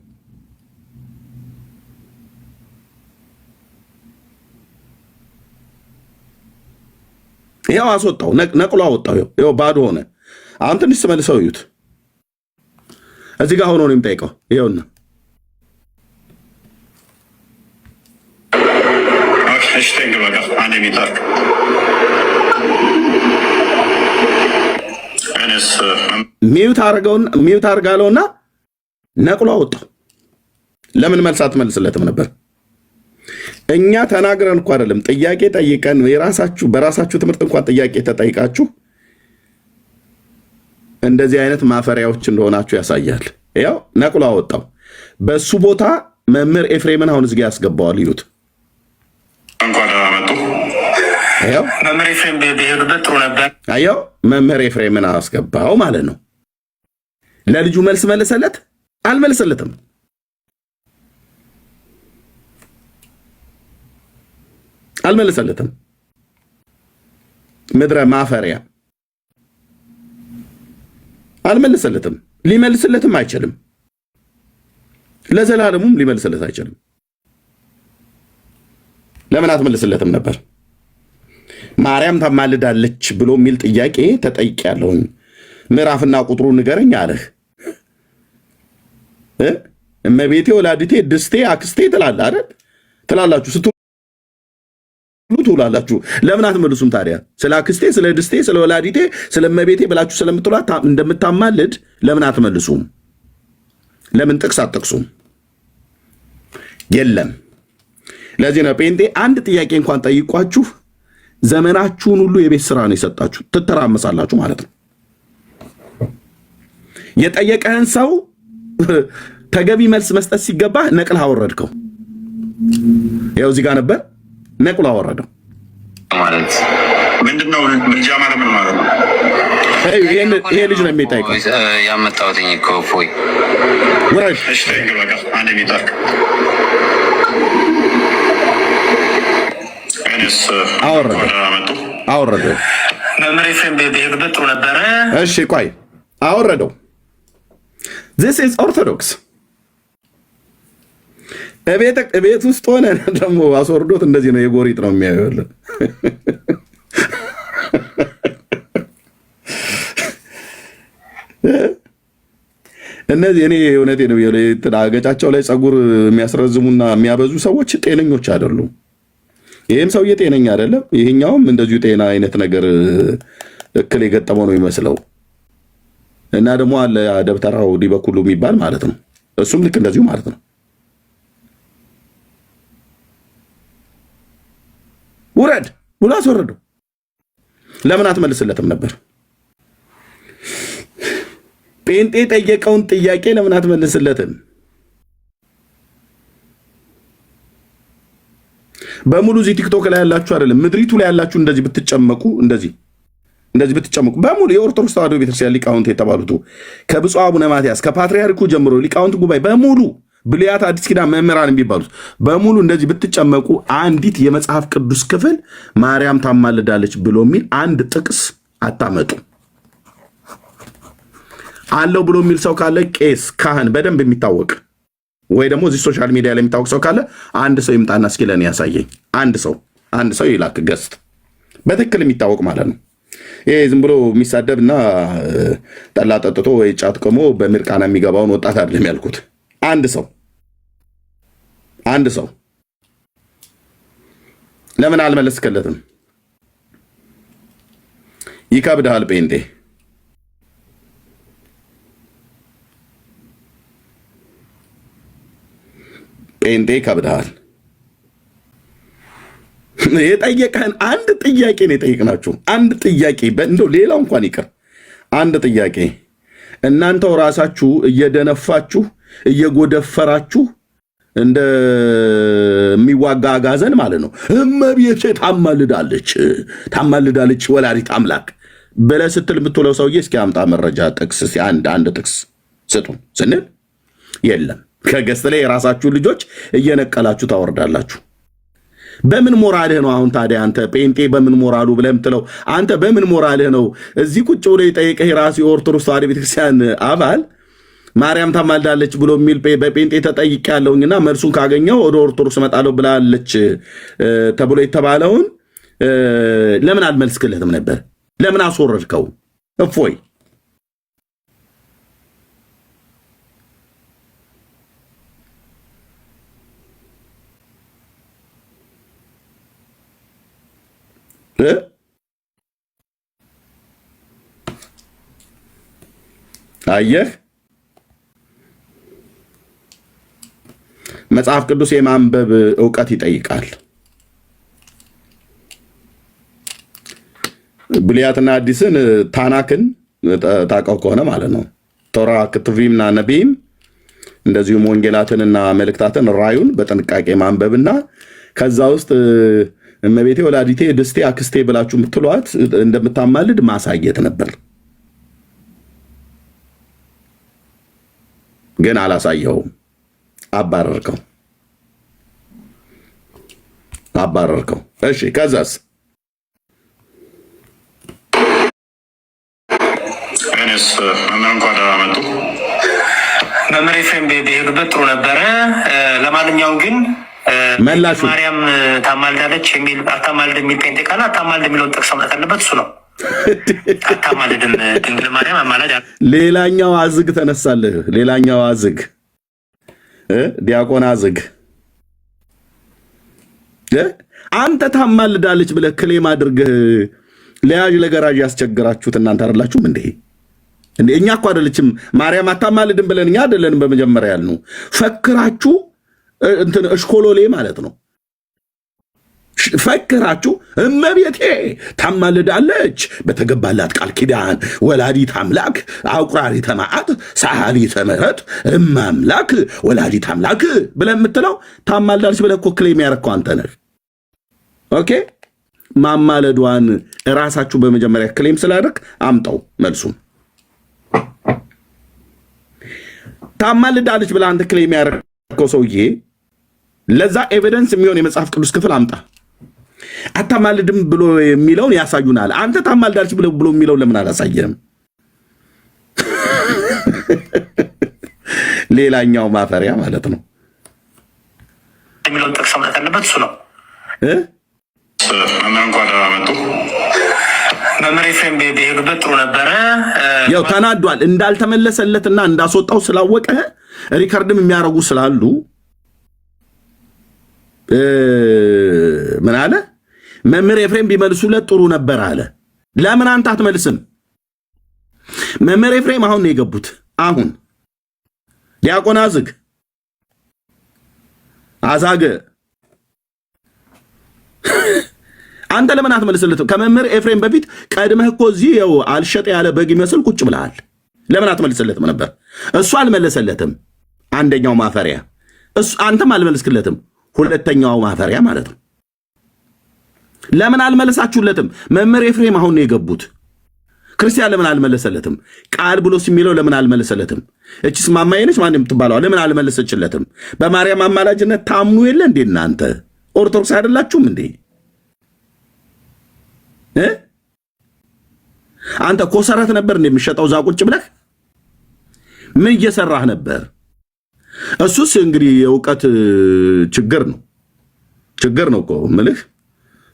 ይኸው አስወጣው፣ ነቅሎ አወጣው። ይኸው ባዶ ሆነ። አሁን ትንሽ ስመልሰው እዩት። እዚህ ጋር ሆኖ ነው የሚጠይቀው። ይኸውና ሚዩት አርጋለውና ነቅሎ አወጣው። ለምን መልስ አትመልስለትም ነበር? እኛ ተናግረን እኮ አይደለም ጥያቄ ጠይቀን በራሳችሁ ትምህርት እንኳን ጥያቄ ተጠይቃችሁ እንደዚህ አይነት ማፈሪያዎች እንደሆናችሁ ያሳያል። ያው ነቅሎ አወጣው። በሱ ቦታ መምህር ኤፍሬምን አሁን እዚህ ያስገባዋል። ይሉት እንኳን አመጡ። ያው መምህር ኤፍሬም ቢሄዱበት ጥሩ ነበር። አየው መምህር ኤፍሬምን አስገባው ማለት ነው። ለልጁ መልስ መለሰለት? አልመለሰለትም። ምድረ ማፈሪያ አልመለሰለትም። ሊመልስለትም አይችልም። ለዘላለሙም ሊመልስለት አይችልም። ለምን አትመልስለትም ነበር? ማርያም ታማልዳለች ብሎ የሚል ጥያቄ ተጠይቄያለሁኝ። ምዕራፍና ቁጥሩ ንገረኝ አለህ። እመቤቴ፣ ወላዲቴ፣ ድስቴ፣ አክስቴ ትላለህ አይደል? ትላላችሁ ትውላላችሁ። ለምን አትመልሱም ታዲያ? ስለ አክስቴ፣ ስለ ድስቴ፣ ስለ ወላዲቴ፣ ስለ እመቤቴ ብላችሁ ስለምትሏት እንደምታማልድ ለምን አትመልሱም? ለምን ጥቅስ አትጠቅሱም? የለም። ለዚህ ነው ጴንጤ አንድ ጥያቄ እንኳን ጠይቋችሁ ዘመናችሁን ሁሉ የቤት ስራ ነው የሰጣችሁ። ትተራመሳላችሁ ማለት ነው። የጠየቀህን ሰው ተገቢ መልስ መስጠት ሲገባ ነቅልህ አወረድከው። ያው እዚህ ጋር ነበር ነቅሎ አወረደው ማለት ምንድነው? ምልጃ ማለት ምን ማለት ነው? ይሄ ልጅ ነው የሚጠይቀው። ያመጣሁትኝ እኮ ፎይ ወራሽ እሺ ተይኝ በቃ አንዴ ሚታርክ እኔስ አወረደው። መምህር ኤፍሬም ቢሄዱበት ጥሩ ነበረ። እሺ ቆይ አወረደው። this is orthodox። እቤት ውስጥ ሆነ ደግሞ አስወርዶት እንደዚህ ነው። የጎሪጥ ነው የሚያየው። እነዚህ እኔ እውነቴን ነው አገጫቸው ላይ ፀጉር የሚያስረዝሙና የሚያበዙ ሰዎች ጤነኞች አይደሉም። ይህም ሰውዬ ጤነኛ አይደለም። ይሄኛውም እንደዚሁ ጤና አይነት ነገር እክል የገጠመው ነው የሚመስለው። እና ደግሞ አለ ደብተራው ዲበኩሉ የሚባል ማለት ነው። እሱም ልክ እንደዚሁ ማለት ነው። ውረድ ብሎ አስወረደው። ለምን አትመልስለትም ነበር? ጴንጤ ጠየቀውን ጥያቄ ለምን አትመልስለትም? በሙሉ እዚህ ቲክቶክ ላይ ያላችሁ አይደለም ምድሪቱ ላይ ያላችሁ እንደዚህ ብትጨመቁ እንደዚህ እንደዚህ ብትጨምቁ በሙሉ የኦርቶዶክስ ተዋሕዶ ቤተክርስቲያን ሊቃውንት የተባሉት ከብፁዕ አቡነ ማትያስ ከፓትርያርኩ ጀምሮ ሊቃውንት ጉባኤ በሙሉ ብሉያት አዲስ ኪዳን መምህራን የሚባሉት በሙሉ እንደዚህ ብትጨመቁ አንዲት የመጽሐፍ ቅዱስ ክፍል ማርያም ታማልዳለች ብሎ የሚል አንድ ጥቅስ አታመጡ። አለው ብሎ የሚል ሰው ካለ ቄስ፣ ካህን በደንብ የሚታወቅ ወይ ደግሞ እዚህ ሶሻል ሚዲያ ላይ የሚታወቅ ሰው ካለ አንድ ሰው ይምጣና እስኪ ለኔ ያሳየኝ። አንድ ሰው ይላክ ገስት በትክክል የሚታወቅ ማለት ነው። ይሄ ዝም ብሎ የሚሳደብና ጠላ ጠጥቶ ወይ ጫት ቆሞ በምርቃና የሚገባውን ወጣት አይደለም ያልኩት። አንድ ሰው ለምን አልመለስከለትም? ይከብድሃል ጴንጤ። ይከብድሃል። የጠየቀህን አንድ ጥያቄ ነው የጠየቅናችሁ። አንድ ጥያቄ እንደው ሌላው እንኳን ይቅር፣ አንድ ጥያቄ እናንተው ራሳችሁ እየደነፋችሁ እየጎደፈራችሁ እንደሚዋጋ አጋዘን ማለት ነው። እመቤቴ ታማልዳለች ወላዲት አምላክ ብለህ ስትል የምትውለው ሰውዬ እስኪ አምጣ መረጃ ጥቅስ፣ አንድ ጥቅስ ስጡ ስንል የለም። ከገስት ላይ የራሳችሁ ልጆች እየነቀላችሁ ታወርዳላችሁ። በምን ሞራልህ ነው አሁን ታዲያ አንተ ጴንጤ በምን ሞራሉ ብለህ የምትለው? አንተ በምን ሞራልህ ነው እዚህ ቁጭ ብሎ የጠየቀህ የራሱ የኦርቶዶክስ ተዋሕዶ ቤተክርስቲያን አባል ማርያም ታማልዳለች ብሎ የሚል በጴንጤ ተጠይቅ ያለውኝና መልሱን ካገኘው ወደ ኦርቶዶክስ እመጣለሁ ብላለች ተብሎ የተባለውን ለምን አልመልስክለትም ነበር? ለምን አስወረድከው? እፎይ አየህ፣ መጽሐፍ ቅዱስ የማንበብ ዕውቀት ይጠይቃል። ብሉያትና አዲስን ታናክን ታውቀው ከሆነ ማለት ነው። ቶራ ክትቪምና ነቢይም እንደዚሁም ወንጌላትንና መልእክታትን ራዩን በጥንቃቄ ማንበብና ከዛ ውስጥ እመቤቴ ወላዲቴ ድስቴ አክስቴ ብላችሁ የምትሏት እንደምታማልድ ማሳየት ነበር። ግን አላሳየውም። አባረርከው። እሺ ከዛስ? እኔስ መምህር እንኳን መጡ። መምህር ኤፍሬም በሄዱበት ጥሩ ነበረ። ለማንኛውም ግን መላሹ ማርያም ታማልዳለች የሚል አታማልድ የሚል ጴንጤ ካለ አታማልድ የሚለውን ጥቅስ ማምጣት አለበት። እሱ ነው አታማልድም ድንግል ማርያም አማላጅ። ሌላኛው አዝግ ተነሳልህ። ሌላኛው አዝግ ዲያቆን አዝግ አንተ ታማልዳለች ብለህ ክሌም አድርገህ ለያዥ ለገራዥ ያስቸግራችሁት እናንተ አይደላችሁም እንዴ? እኛ እኮ አይደለችም ማርያም አታማልድም ብለን እኛ አይደለንም በመጀመሪያ ያልነው። ፈክራችሁ እንትን እሽኮሎሌ ማለት ነው። ፈክራችሁ እመቤቴ ታማልዳለች በተገባላት ቃል ኪዳን ወላዲት አምላክ አቁራሪተ መዓት ሰዓሊተ ምሕረት እማምላክ ወላዲት አምላክ ብለህ የምትለው ታማልዳለች ብለህ እኮ ክሌም ያደረግከው አንተ ነህ። ኦኬ፣ ማማለዷን እራሳችሁ በመጀመሪያ ክሌም ስላደረግ አምጣው መልሱን። ታማልዳለች ብለህ አንተ ክሌም ያደረግከው ሰውዬ ለዛ ኤቪደንስ የሚሆን የመጽሐፍ ቅዱስ ክፍል አምጣ። አታማልድም ብሎ የሚለውን ያሳዩናል። አንተ ታማልዳለች ብሎ የሚለውን ለምን አላሳየንም? ሌላኛው ማፈሪያ ማለት ነው። የሚለውን ጥቅስ ማምጣት አለበት። እሱ ነው። መምህር እንኳን መጡ። መምህር ኤፍሬም በሄዱበት ጥሩ ነበረ። ያው ተናዷል። እንዳልተመለሰለትና እንዳስወጣው ስላወቀ ሪከርድም የሚያደርጉ ስላሉ ምን አለ? መምህር ኤፍሬም ቢመልሱለት ጥሩ ነበር አለ። ለምን አንተ አትመልስም? መምህር ኤፍሬም አሁን ነው የገቡት። አሁን ዲያቆን አዛገ አንተ ለምን አትመልስለትም? ከመምህር ኤፍሬም በፊት ቀድመህ እኮ እዚህ ያው አልሸጠ ያለ በግ ይመስል ቁጭ ብለሃል። ለምን አትመልስለትም ነበር? እሱ አልመለሰለትም። አንደኛው ማፈሪያ እሱ፣ አንተም አልመለስክለትም። ሁለተኛው ማፈሪያ ማለት ነው። ለምን አልመለሳችሁለትም? መምህር ኤፍሬም አሁን ነው የገቡት። ክርስቲያን ለምን አልመለሰለትም? ቃል ብሎ የሚለው ለምን አልመለሰለትም? እቺስ ማማዬ ነች ማን የምትባለው ለምን አልመለሰችለትም? በማርያም አማላጅነት ታምኑ የለ እንዴ እናንተ ኦርቶዶክስ አይደላችሁም እንዴ? አንተ ኮሰረት ነበር እንደሚሸጠው እዛ ቁጭ ብለህ ምን እየሰራህ ነበር? እሱስ እንግዲህ የእውቀት ችግር ነው እኮ ምልህ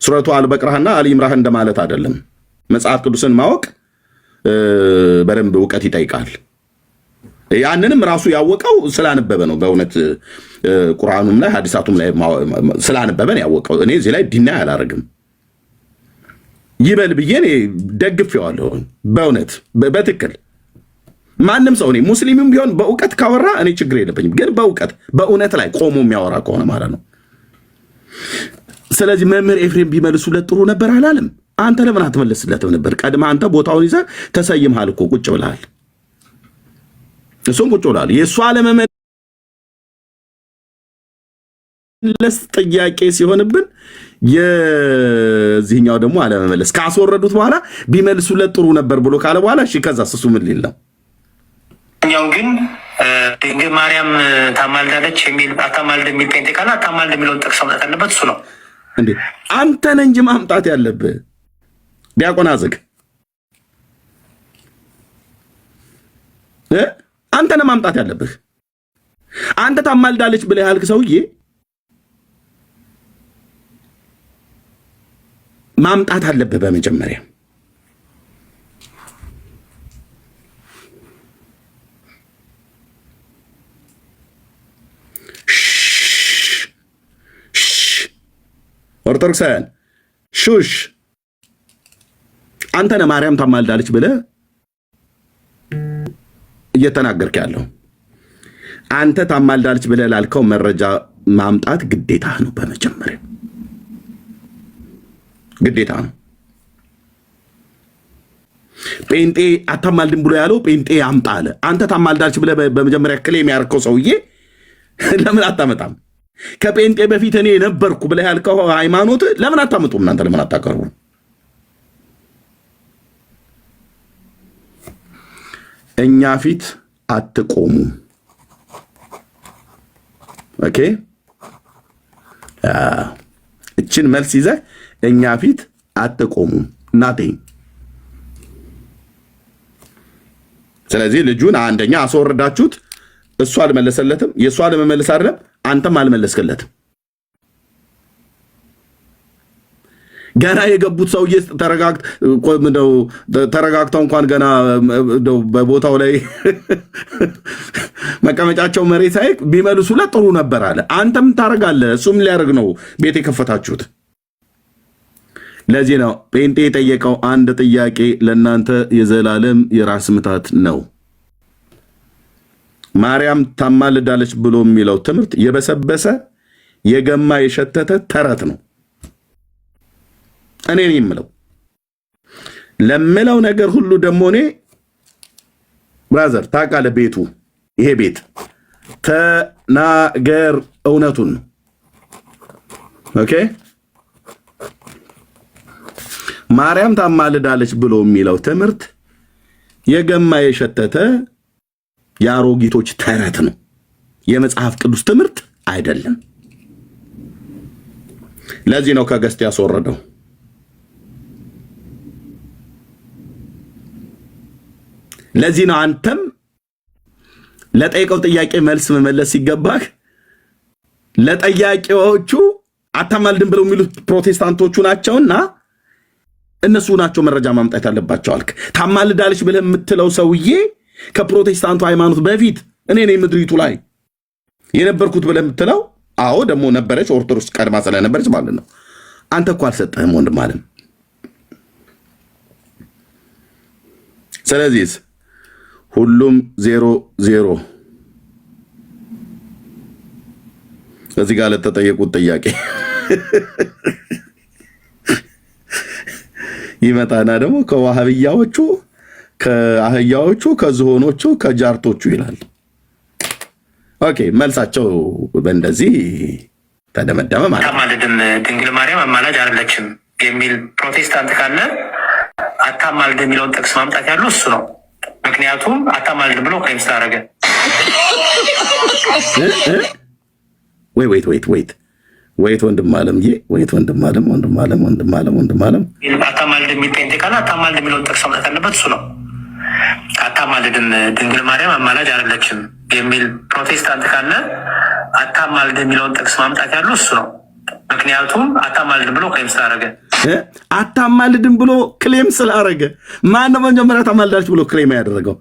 ሱረቱ አልበቅራህና አልኢምራህ እንደማለት አይደለም። መጽሐፍ ቅዱስን ማወቅ በደንብ እውቀት ይጠይቃል። ያንንም ራሱ ያወቀው ስላነበበ ነው። በእውነት ቁርአኑም ላይ ሐዲሳቱም ላይ ስላነበበ ነው ያወቀው። እኔ እዚህ ላይ ዲና አላደርግም። ይበል ብዬ እኔ ደግፌዋለሁ። በእውነት በትክክል ማንም ሰው እኔ ሙስሊምም ቢሆን በእውቀት ካወራ እኔ ችግር የለብኝም። ግን በእውነት ላይ ቆሞ የሚያወራ ከሆነ ማለት ነው። ስለዚህ መምህር ኤፍሬም ቢመልሱለት ጥሩ ነበር አላለም? አንተ ለምን አትመለስለትም ነበር? ቀድማ አንተ ቦታውን ይዘህ ተሰይምሃል እኮ ቁጭ ብለሃል። እሱም ቁጭ ብለሃል። የእሱ አለመመለስ ጥያቄ ሲሆንብን የዚህኛው ደግሞ አለመመለስ ካስወረዱት በኋላ ቢመልሱለት ጥሩ ነበር ብሎ ካለ በኋላ እሺ ከዛ እሱ ምን ሊል ነው? እኛው ግን ድንግል ማርያም ታማልዳለች የሚል አታማልድ የሚል ጴንጤ ካለ አታማልድ የሚለውን ጥቅስ ማምጣት ያለበት እሱ ነው እንዴ? አንተ ነህ እንጂ ማምጣት ያለብህ ዲያቆን አዝግ አንተ ነህ ማምጣት ያለብህ። አንተ ታማልዳለች ብለህ ያልክ ሰውዬ ማምጣት አለብህ በመጀመሪያ። ኦርቶዶክሳውያን ሹሽ አንተ ነህ ማርያም ታማልዳለች ብለህ እየተናገርክ ያለው። አንተ ታማልዳለች ብለህ ላልከው መረጃ ማምጣት ግዴታ ነው። በመጀመሪያ ግዴታ ነው። ጴንጤ አታማልድም ብሎ ያለው ጴንጤ አምጣ አለ። አንተ ታማልዳለች ብለህ በመጀመሪያ ክሌም ያደረከው ሰውዬ ለምን አታመጣም? ከጴንጤ በፊት እኔ ነበርኩ ብለህ ያልከው ሃይማኖት ለምን አታመጡም? እናንተ ለምን አታቀርቡ? እኛ ፊት አትቆሙ። ኦኬ፣ እችን መልስ ይዘህ እኛ ፊት አትቆሙ እናቴ። ስለዚህ ልጁን አንደኛ አስወርዳችሁት፣ እሱ አልመለሰለትም። የእሱ አለመመለስ አይደለም አንተም አልመለስክለትም። ገና የገቡት ሰውዬ ተረጋግተው እንኳን ገና በቦታው ላይ መቀመጫቸው መሬት ሳይቅ ቢመልሱለት ጥሩ ነበር አለ። አንተም ታረጋለህ፣ እሱም ሊያደርግ ነው ቤት የከፈታችሁት። ለዚህ ነው ጴንጤ የጠየቀው አንድ ጥያቄ ለእናንተ የዘላለም የራስ ምታት ነው። ማርያም ታማልዳለች ብሎ የሚለው ትምህርት የበሰበሰ የገማ የሸተተ ተረት ነው። እኔ የምለው ለምለው ነገር ሁሉ ደግሞ እኔ ብራዘር ታውቃለህ፣ ቤቱ ይሄ ቤት ተናገር እውነቱን ነው። ኦኬ፣ ማርያም ታማልዳለች ብሎ የሚለው ትምህርት የገማ የሸተተ የአሮጊቶች ተረት ነው። የመጽሐፍ ቅዱስ ትምህርት አይደለም። ለዚህ ነው ከገስት ያስወረደው። ለዚህ ነው አንተም ለጠየቀው ጥያቄ መልስ መመለስ ሲገባህ ለጠያቂዎቹ አታማልድም ብለው የሚሉት ፕሮቴስታንቶቹ ናቸውና እነሱ ናቸው መረጃ ማምጣት ያለባቸው አልክ። ታማልዳለች ብለህ የምትለው ሰውዬ ከፕሮቴስታንቱ ሃይማኖት በፊት እኔ ነኝ ምድሪቱ ላይ የነበርኩት ብለህ የምትለው አዎ፣ ደግሞ ነበረች። ኦርቶዶክስ ቀድማ ስለነበረች ማለት ነው። አንተ እኮ አልሰጠህም ወንድም አለም። ስለዚህ ሁሉም 0-0 እዚህ ጋር ለተጠየቁት ጥያቄ ይመጣና ደግሞ ከዋህብያዎቹ፣ ከአህያዎቹ፣ ከዝሆኖቹ፣ ከጃርቶቹ ይላል። ኦኬ፣ መልሳቸው በእንደዚህ ተደመደመ ማለት ነው። ታማልድም ድንግል ማርያም አማላጅ አይደለችም የሚል ፕሮቴስታንት ካለ አታማልድ የሚለውን ጥቅስ ማምጣት ያለው እሱ ነው። ምክንያቱም አታማልድ ብሎ ክሌም ስላደረገ። ወይት ወንድም አለም አታማልድ የሚል ጴንጤ ካለ አታማልድ የሚለውን ጥቅስ ማምጣት ያለበት እሱ ነው። አታማልድም ድንግል ማርያም አማላጅ አይደለችም የሚል ፕሮቴስታንት ካለ አታማልድ የሚለውን ጥቅስ ማምጣት ያለው እሱ ነው። ምክንያቱም አታማልድ ብሎ ክሌም ስላደረገ። አታማልድም ብሎ ክሌም ስላደረገ ማን ነው መጀመሪያ ታማልዳለች ብሎ ክሌም ያደረገው?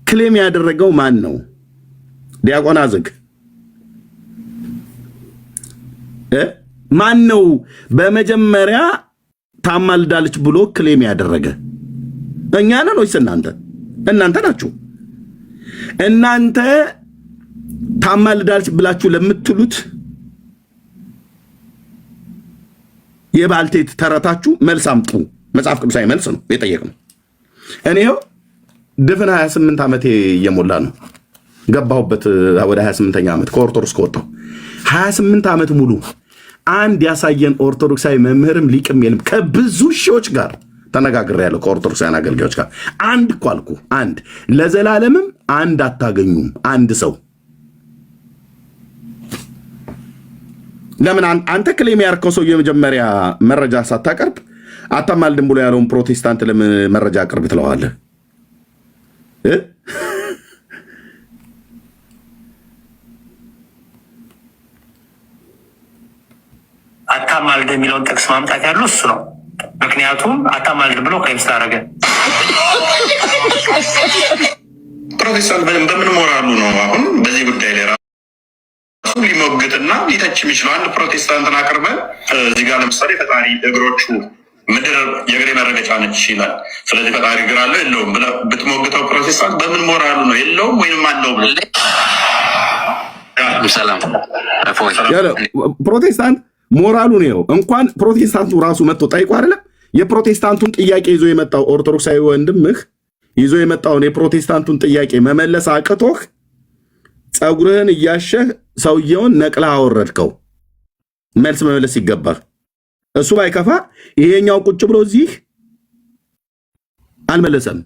ክሌም ያደረገው ማን ነው? ዲያቆን አዝግ ማን ነው በመጀመሪያ ታማልዳለች ብሎ ክሌም ያደረገ? እኛ ነን ወይስ እናንተ? እናንተ ናችሁ። እናንተ ታማልዳለች ብላችሁ ለምትሉት የባልቴት ተረታችሁ መልስ አምጡ። መጽሐፍ ቅዱሳዊ መልስ ነው የጠየቅነው። እኔው ድፍን 28 ዓመቴ እየሞላ ነው። ገባሁበት ወደ 28ኛ ዓመት ከኦርቶዶክስ ከወጣሁ 28 ዓመት ሙሉ አንድ ያሳየን ኦርቶዶክሳዊ መምህርም ሊቅም የለም። ከብዙ ሺዎች ጋር ተነጋግሬያለሁ፣ ከኦርቶዶክሳውያን አገልጋዮች ጋር። አንድ እኮ አልኩ፣ አንድ ለዘላለምም አንድ አታገኙም። አንድ ሰው ለምን አንተ ክሌም ያርከው ሰው የመጀመሪያ መረጃ ሳታቀርብ አታማልድም ብሎ ያለውን ፕሮቴስታንት ለምን መረጃ አቅርብ ትለዋለህ? አታማልድ የሚለውን ጥቅስ ማምጣት ያለው እሱ ነው። ምክንያቱም አታማልድ ብሎ ክሌም ስላደረገ። ፕሮቴስታንት በምን ሞራሉ ነው አሁን በዚህ ጉዳይ ላይ ሊሞግትና ሊተች የሚችለው? አንድ ፕሮቴስታንትን አቅርበን እዚህ ጋር ለምሳሌ ፈጣሪ እግሮቹ ምድር የእግሬ መረገጫ ነች ይላል። ስለዚህ ፈጣሪ እግር አለው የለውም ብለህ ብትሞግተው ፕሮቴስታንት በምን ሞራሉ ነው የለውም ወይም አለው ብለህ? ፕሮቴስታንት ሞራሉ ነው። እንኳን ፕሮቴስታንቱ ራሱ መጥቶ ጠይቆ አይደለም የፕሮቴስታንቱን ጥያቄ ይዞ የመጣው ኦርቶዶክሳዊ ወንድምህ ይዞ የመጣውን የፕሮቴስታንቱን ጥያቄ መመለስ አቅቶህ ፀጉርህን እያሸህ ሰውየውን ነቅለህ አወረድከው። መልስ መመለስ ይገባል። እሱ ባይከፋ ይሄኛው ቁጭ ብሎ እዚህ አልመለሰም።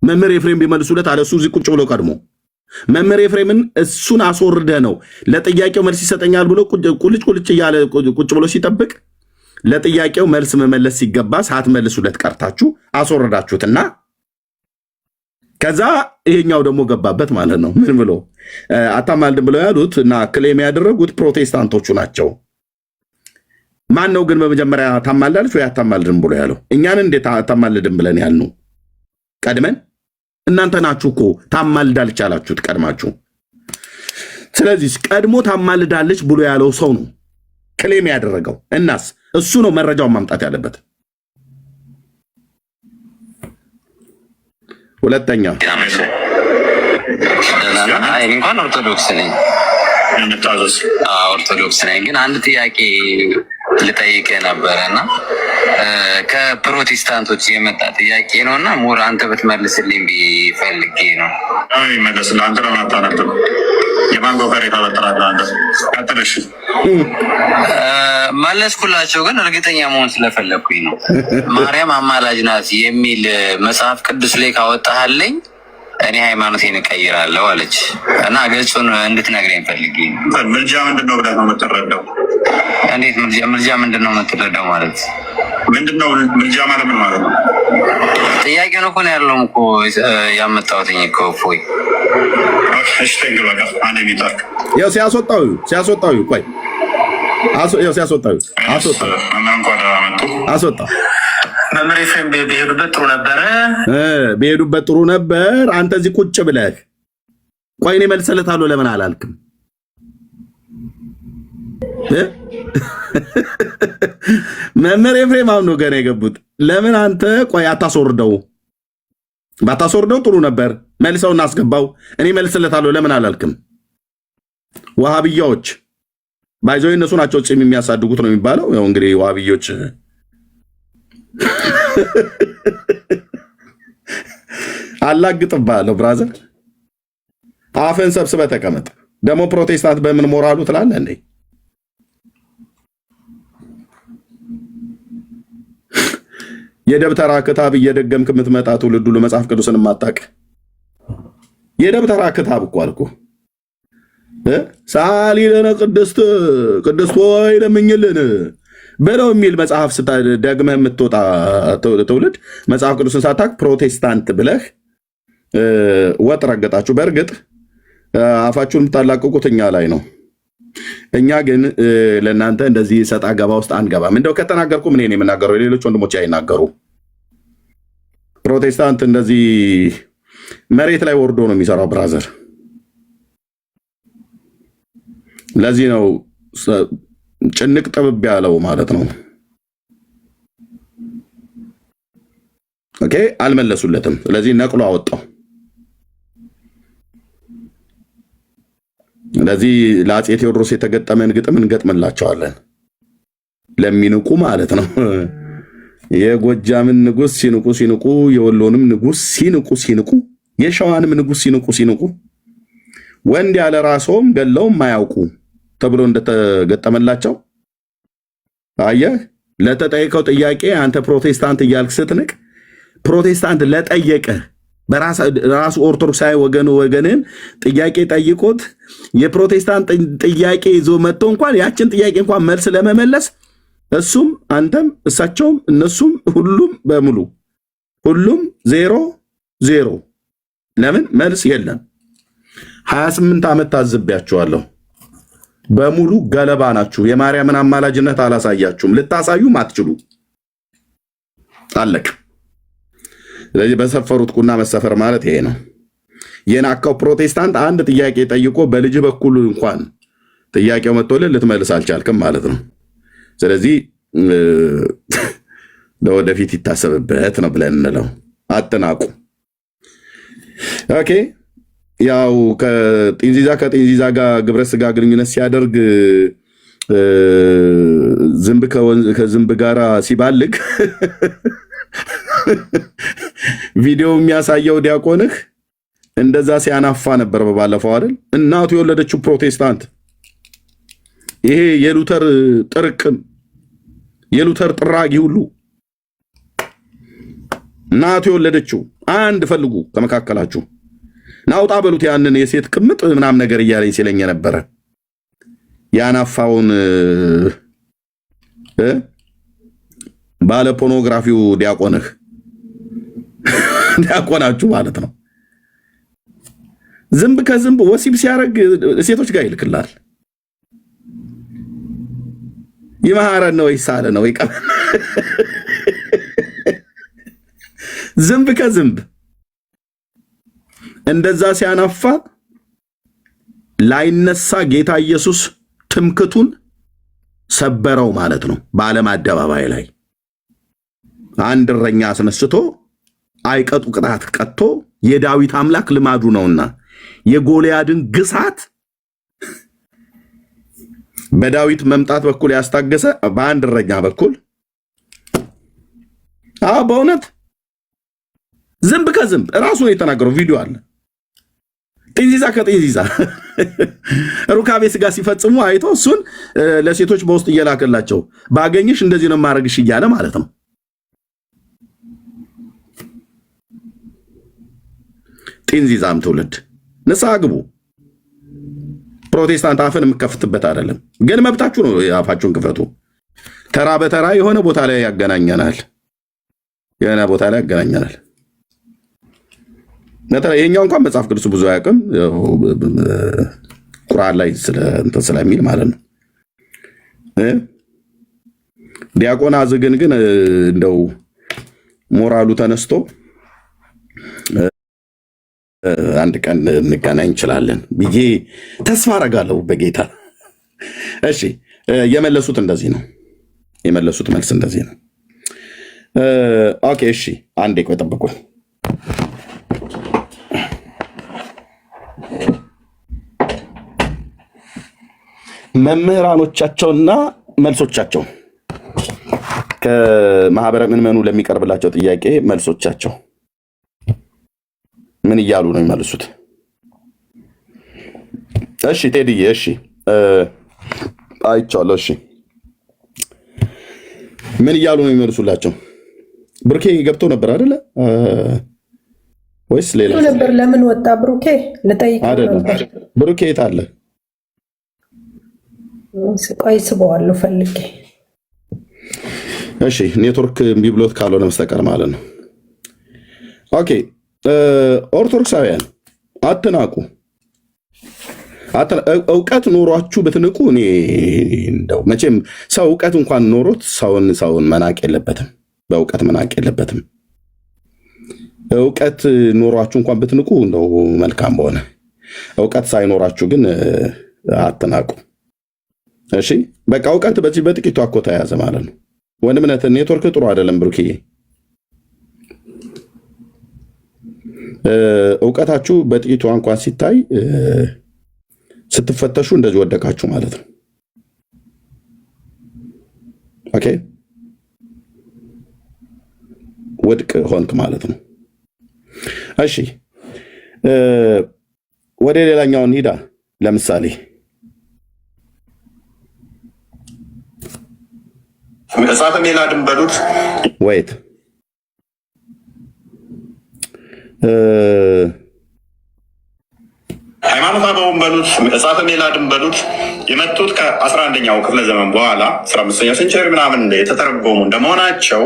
መምህር ኤፍሬም ቢመልሱለት አለ እሱ እዚህ ቁጭ ብሎ ቀድሞ መምህር ኤፍሬምን እሱን አስወርደህ ነው ለጥያቄው መልስ ይሰጠኛል ብሎ ቁልጭ እያለ ቁጭ ብሎ ሲጠብቅ ለጥያቄው መልስ መመለስ ሲገባ ሳትመልሱለት ቀርታችሁ አስወረዳችሁትና ከዛ ይሄኛው ደግሞ ገባበት ማለት ነው። ምን ብሎ አታማልድም ብለው ያሉት እና ክሌም ያደረጉት ፕሮቴስታንቶቹ ናቸው። ማን ነው ግን በመጀመሪያ ታማልዳለች ወይ አታማልድም ብሎ ያለው? እኛን እንዴት አታማልድም ብለን ያልነው ቀድመን? እናንተ ናችሁ እኮ ታማልዳለች ያላችሁት ቀድማችሁ። ስለዚህ ቀድሞ ታማልዳለች ብሎ ያለው ሰው ነው ክሌም ያደረገው። እናስ እሱ ነው መረጃውን ማምጣት ያለበት። ሁለተኛ እንኳን ኦርቶዶክስ ነኝ ኦርቶዶክስ ነኝ፣ ግን አንድ ጥያቄ ልጠይቅ ነበረ እና ከፕሮቴስታንቶች የመጣ ጥያቄ ነው እና ሙር አንተ ብትመልስልኝ ቢፈልጌ ነው። ይመለስልህ። አንተ ለምን አታነብም? የማንጎ ፈሬ ታበጥራለህ አንተ። ቀጥልሽ። መለስኩላቸው፣ ግን እርግጠኛ መሆን ስለፈለግኩኝ ነው። ማርያም አማላጅ ናት የሚል መጽሐፍ ቅዱስ ላይ ካወጣሃለኝ እኔ ሃይማኖቴን እቀይራለሁ አለች እና ገጹን እንድትነግረኝ ፈልጌ ነው። ምልጃ ምንድን ነው ብለህ ነው የምትረዳው? እንዴት ምልጃ ምንድን ነው የምትረዳው ማለት ምንድን ነው? ምልጃ ማለት ምን ማለት ነው? ጥያቄውን እኮ ነው ያለውም እኮ ያመጣሁትኝ እኮ እፎይ። እሺ ተንግል በቃ አንድ ሚጣር ያው ሲያስወጣው ቆይ ሲያስወጣው አስወጣ መምህር ኤፍሬም ቢሄዱበት ጥሩ ነበር። አንተ እዚህ ቁጭ ብለህ ቆይ እኔ መልሰለታለሁ ለምን አላልክም? መምህር ኤፍሬም አሁን ነው ገና የገቡት። ለምን አንተ ቆይ አታስወርደው? ባታስወርደው ጥሩ ነበር። መልሰው እናስገባው። እኔ መልሰለታለሁ ለምን አላልክም? ዋሃብያዎች ባይዘው እነሱ ናቸው ጺም የሚያሳድጉት ነው የሚባለው። ያው እንግዲህ ዋሃብዮች አላግጥብሃለሁ ብራዘር፣ አፍህን ሰብስበህ ተቀመጥ። ደግሞ ፕሮቴስታንት በምን ሞራሉ ትላለህ እንዴ? የደብተራ ክታብ እየደገምክ የምትመጣ ትውልዱ ለመጽሐፍ ቅዱስን የማታውቅ የደብተራ ክታብ እኮ አልኩ። ሳሊ ለነ ቅድስት ሆይ ለምኝልን በለው የሚል መጽሐፍ ደግመህ የምትወጣ ትውልድ መጽሐፍ ቅዱስን ሳታውቅ ፕሮቴስታንት ብለህ ወጥ ረገጣችሁ። በእርግጥ አፋችሁን የምታላቅቁት እኛ ላይ ነው። እኛ ግን ለእናንተ እንደዚህ ሰጣ ገባ ውስጥ አንገባም። እንደው ከተናገርኩ ምን ነው የምናገረው? ሌሎች ወንድሞች አይናገሩ። ፕሮቴስታንት እንደዚህ መሬት ላይ ወርዶ ነው የሚሰራው ብራዘር። ለዚህ ነው ጭንቅ ጥብብ ያለው ማለት ነው። ኦኬ አልመለሱለትም። ስለዚህ ነቅሎ አወጣው። ስለዚህ ለአፄ ቴዎድሮስ የተገጠመን ግጥም እንገጥምላቸዋለን ለሚንቁ ማለት ነው። የጎጃምን ንጉስ ሲንቁ፣ የወሎንም ንጉስ ሲንቁ፣ የሸዋንም ንጉስ ሲንቁ፣ ወንድ ያለ ራስዎም ገለውም ማያውቁ ተብሎ እንደተገጠመላቸው አየህ። ለተጠየቀው ጥያቄ አንተ ፕሮቴስታንት እያልክ ስትንቅ ፕሮቴስታንት ለጠየቀ በራሱ ኦርቶዶክሳዊ ወገንን ጥያቄ ጠይቆት የፕሮቴስታንት ጥያቄ ይዞ መጥቶ እንኳን ያችን ጥያቄ እንኳን መልስ ለመመለስ እሱም አንተም እሳቸውም እነሱም ሁሉም በሙሉ ሁሉም 0 ለምን መልስ የለም። 28 ዓመት ታዝቤያችኋለሁ። በሙሉ ገለባ ናችሁ። የማርያምን አማላጅነት አላሳያችሁም። ልታሳዩም አትችሉ። አለቅ። ስለዚህ በሰፈሩት ቁና መሰፈር ማለት ይሄ ነው። የናካው ፕሮቴስታንት አንድ ጥያቄ ጠይቆ በልጅ በኩል እንኳን ጥያቄው መጥቶልህ ልትመልስ አልቻልክም ማለት ነው። ስለዚህ ለወደፊት ይታሰብበት ነው ብለን እንለው። አትናቁ። ኦኬ። ያው ከጢንዚዛ ጋር ግብረ ስጋ ግንኙነት ሲያደርግ ዝንብ ከዝንብ ጋራ ሲባልግ ቪዲዮ የሚያሳየው ዲያቆንህ እንደዛ ሲያናፋ ነበር በባለፈው አይደል? እናቱ የወለደችው ፕሮቴስታንት፣ ይሄ የሉተር ጥርቅም የሉተር ጥራጊ ሁሉ እናቱ የወለደችው አንድ ፈልጉ ከመካከላችሁ ናውጣ በሉት ያንን የሴት ቅምጥ ምናም ነገር እያለኝ ሲለኝ ነበረ። ያናፋውን ባለ ፖርኖግራፊው ዲያቆንህ ዲያቆናችሁ ማለት ነው። ዝንብ ከዝንብ ወሲብ ሲያደርግ ሴቶች ጋር ይልክላል። ይመሃረን ነው ይሳለ ነው ይቀበል። ዝንብ ከዝንብ እንደዛ ሲያናፋ ላይነሳ ጌታ ኢየሱስ ትምክቱን ሰበረው ማለት ነው። በዓለም አደባባይ ላይ አንድ እረኛ አስነስቶ አይቀጡ ቅጣት ቀጥቶ የዳዊት አምላክ ልማዱ ነውና የጎልያድን ግሳት በዳዊት መምጣት በኩል ያስታገሰ በአንድ እረኛ በኩል በእውነት ዝንብ ከዝንብ ራሱ ነው የተናገረው። ቪዲዮ አለ። ጢንዚዛ ከጢንዚዛ ሩካቤ ስጋ ሲፈጽሙ አይቶ እሱን ለሴቶች በውስጥ እየላከላቸው ባገኘሽ እንደዚህ ነው ማድረግሽ እያለ ማለት ነው። ጢንዚዛም ትውልድ ንስሐ ግቡ። ፕሮቴስታንት አፍን የምከፍትበት አይደለም፣ ግን መብታችሁ ነው። አፋችሁን ክፈቱ። ተራ በተራ የሆነ ቦታ ላይ ያገናኘናል። ይሄኛው እንኳን መጽሐፍ ቅዱስ ብዙ አያውቅም፣ ቁርአን ላይ ስለሚል ማለት ነው። ዲያቆን አዝግን ግን እንደው ሞራሉ ተነስቶ አንድ ቀን እንገናኝ እንችላለን ብዬ ተስፋ አረጋለሁ በጌታ። እሺ የመለሱት እንደዚህ ነው። የመለሱት መልስ እንደዚህ ነው። ኦኬ እሺ አንዴ ቆይ ጠብቁኝ። መምህራኖቻቸውና መልሶቻቸው ከማህበረ ምዕመኑ ለሚቀርብላቸው ጥያቄ መልሶቻቸው ምን እያሉ ነው የሚመልሱት? እሺ ቴዲዬ፣ እሺ አይቻለሁ። እሺ ምን እያሉ ነው የሚመልሱላቸው? ብሩኬ ገብቶ ነበር አይደለ ወይስ ሌላ ነበር? ለምን ወጣ ብሩኬ? ልጠይቀው ነበር። ብሩኬ የት አለ? ቆይ ስበዋለሁ ፈልጌ። እሺ ኔትወርክ እምቢ ብሎት ካልሆነ በስተቀር ማለት ነው። ኦኬ ኦርቶዶክሳውያን አትናቁ። እውቀት ኖሯችሁ ብትንቁ እኔ እንደው መቼም ሰው እውቀት እንኳን ኖሮት ሰውን መናቅ የለበትም። በእውቀት መናቅ የለበትም። እውቀት ኖሯችሁ እንኳን ብትንቁ እንደው መልካም በሆነ። እውቀት ሳይኖራችሁ ግን አትናቁ። እሺ በቃ እውቀት በዚህ በጥቂቱ እኮ ተያዘ ማለት ነው። ወንድምነት ኔትወርክ ጥሩ አይደለም ብሩክዬ። እውቀታችሁ በጥቂቱ እንኳን ሲታይ ስትፈተሹ እንደዚህ ወደቃችሁ ማለት ነው። ኦኬ ወድቅ ሆንክ ማለት ነው። እሺ ወደ ሌላኛው እንሂዳ። ለምሳሌ መጽሐፈ ሜላድን በሉት ወይት ሃይማኖተ አበውን በሉት መጽሐፈ ሜላድን በሉት የመጡት ከ11ኛው ክፍለ ዘመን በኋላ 15ኛው ሴንቸሪ ምናምን የተተረጎሙ እንደመሆናቸው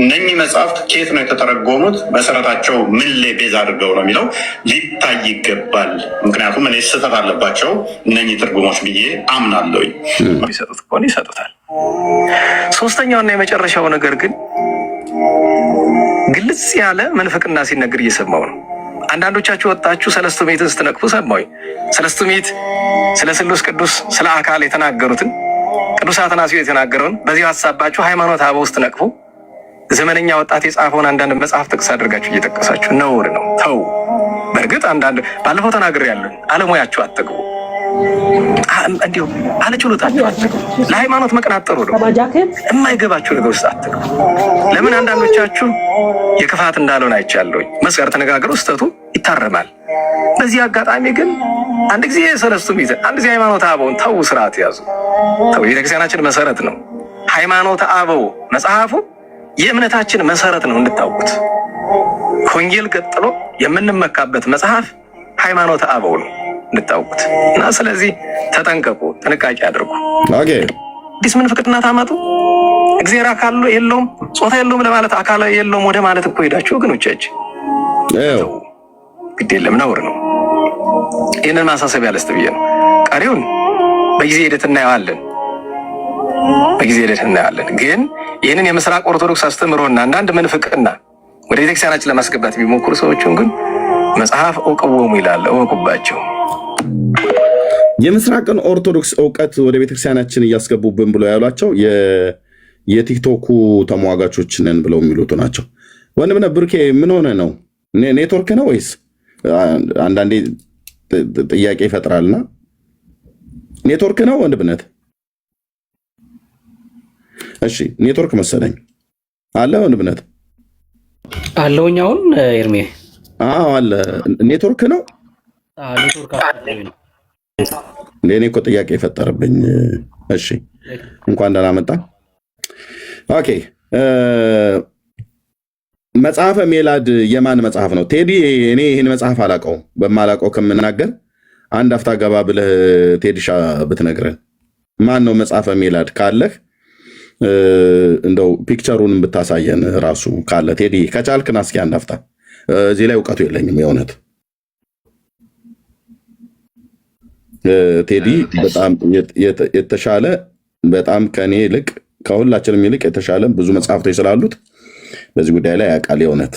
እነኚህ መጽሐፍት ከየት ነው የተተረጎሙት? መሰረታቸው ምን ላይ ቤዝ አድርገው ነው የሚለው ሊታይ ይገባል። ምክንያቱም እኔ ስህተት አለባቸው እነኚህ ትርጉሞች ብዬ አምናለሁ። ይሰጡት ከሆነ ይሰጡታል። ሶስተኛውና የመጨረሻው ነገር ግን ግልጽ ያለ መንፈቅና ሲነገር እየሰማው ነው። አንዳንዶቻችሁ ወጣችሁ ሰለስቱ ምዕትን ስትነቅፉ ሰማሁኝ። ሰለስቱ ምዕት ስለ ስሉስ ቅዱስ ስለ አካል የተናገሩትን ቅዱስ አትናስዮ የተናገረውን በዚህ ሀሳባችሁ ሃይማኖተ አበው ውስጥ ነቅፉ። ዘመነኛ ወጣት የጻፈውን አንዳንድ መጽሐፍ ጥቅስ አድርጋችሁ እየጠቀሳችሁ ነውር ነው። ተው። በእርግጥ አንዳንድ ባለፈው ተናግሬያለሁ። አለሙያችሁ አትግቡ፣ እንዲሁ አለችሎታችሁ አትግቡ። ለሃይማኖት መቅናት ጥሩ ነው። የማይገባችሁ ነገር ውስጥ አትግቡ። ለምን አንዳንዶቻችሁ የክፋት እንዳልሆነ አይቻለሁኝ። መስቀር ተነጋገሩ፣ ስተቱ ይታረማል። በዚህ አጋጣሚ ግን አንድ ጊዜ ሰለስቱ ምዕትን አንድ ጊዜ ሃይማኖተ አበውን ተው፣ ስርዓት ያዙ። ተው፣ የቤተክርስቲያናችን መሰረት ነው። ሃይማኖተ አበው መጽሐፉ የእምነታችን መሰረት ነው እንድታውቁት። ከወንጌል ቀጥሎ የምንመካበት መጽሐፍ ሃይማኖተ አበው ነው እንድታውቁት። እና ስለዚህ ተጠንቀቁ፣ ጥንቃቄ አድርጉ። አዲስ ምንፍቅና ታመጡ። እግዚአብሔር አካል የለውም ጾታ የለውም ለማለት አካል የለውም ወደ ማለት እኮ ሄዳችሁ ወገኖቻችን፣ ግድ የለም ነውር ነው። ይህንን ማሳሰቢያ ልስጥ ብዬ ነው። ቀሪውን በጊዜ ሂደት እናየዋለን፣ በጊዜ ሂደት እናየዋለን። ግን ይህንን የምስራቅ ኦርቶዶክስ አስተምህሮና አንዳንድ ምንፍቅና ወደ ቤተክርስቲያናችን ለማስገባት የሚሞክሩ ሰዎችን ግን መጽሐፍ እውቅወሙ ይላል፣ እወቁባቸው። የምስራቅን ኦርቶዶክስ እውቀት ወደ ቤተክርስቲያናችን እያስገቡብን ብለው ያሏቸው የቲክቶኩ ተሟጋቾች ነን ብለው የሚሉት ናቸው። ወንድምነ ብሩኬ ምን ሆነ ነው? ኔትወርክ ነው ወይስ? አንዳንዴ ጥያቄ ይፈጥራልና ኔትወርክ ነው ወንድምነት? እሺ ኔትወርክ መሰለኝ አለ ወንድምነት አለውኝ። አሁን ኤርሜ አለ ኔትወርክ ነው። ኔትወርክ ነው። ለኔ እኮ ጥያቄ የፈጠረብኝ። እሺ እንኳን ደህና መጣ። ኦኬ መጽሐፈ ሜላድ የማን መጽሐፍ ነው ቴዲ? እኔ ይህን መጽሐፍ አላውቀውም። በማላውቀው ከምናገር አንድ አፍታ ገባ ብለህ ቴዲሻ ብትነግረን ማን ነው መጽሐፈ ሜላድ? ካለህ እንደው ፒክቸሩን ብታሳየን ራሱ ካለ ቴዲ ከቻልክና እስኪ አንድ አፍታ። እዚህ ላይ እውቀቱ የለኝም የእውነት ቴዲ በጣም የተሻለ በጣም ከኔ ይልቅ ከሁላችንም ይልቅ የተሻለ ብዙ መጽሐፍቶች ስላሉት በዚህ ጉዳይ ላይ ያውቃል። የእውነት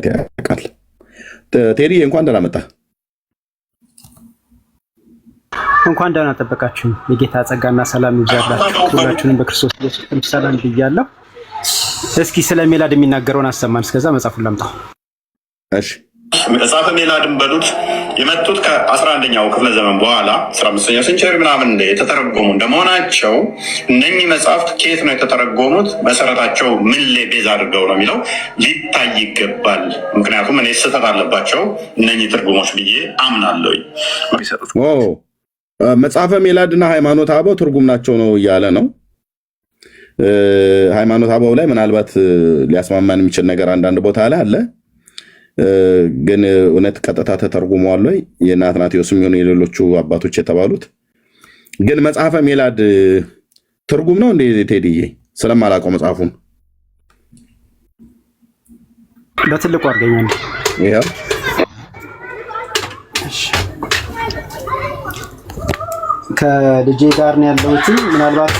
ያውቃል። ቴዲ እንኳን ደህና መጣ። እንኳን ደህና ጠበቃችሁ። የጌታ ጸጋና ሰላም ይብዛላችሁ። ሁላችሁንም በክርስቶስ ኢየሱስ ሰላም ብያለሁ። እስኪ ስለ ሜላድ የሚናገረውን አሰማን። እስከዛ መጽሐፉን ላምጣው። እሺ መጽሐፈ ሜላድን በሉት የመጡት ከ11ኛው ክፍለ ዘመን በኋላ 15ኛው ሴንቸሪ ምናምን የተተረጎሙ እንደመሆናቸው እነኚህ መጽሐፍት ከየት ነው የተተረጎሙት? መሰረታቸው ምን ላይ ቤዝ አድርገው ነው የሚለው ሊታይ ይገባል። ምክንያቱም እኔ ስህተት አለባቸው እነኚህ ትርጉሞች ብዬ አምናለሁ። መጽሐፈ ሜላድና ሃይማኖተ አበው ትርጉም ናቸው ነው እያለ ነው። ሃይማኖት አበው ላይ ምናልባት ሊያስማማን የሚችል ነገር አንዳንድ ቦታ ላይ አለ። ግን እውነት ቀጥታ ተተርጉሟል ወይ የአትናቴዎስም ሆነ የሌሎቹ አባቶች የተባሉት? ግን መጽሐፈ ሜላድ ትርጉም ነው እንዴ ቴዲዬ? ስለማላውቀው መጽሐፉን በትልቁ አድርገኛል። ይሄው ከልጄ ጋር ነው ያለሁት። ምናልባት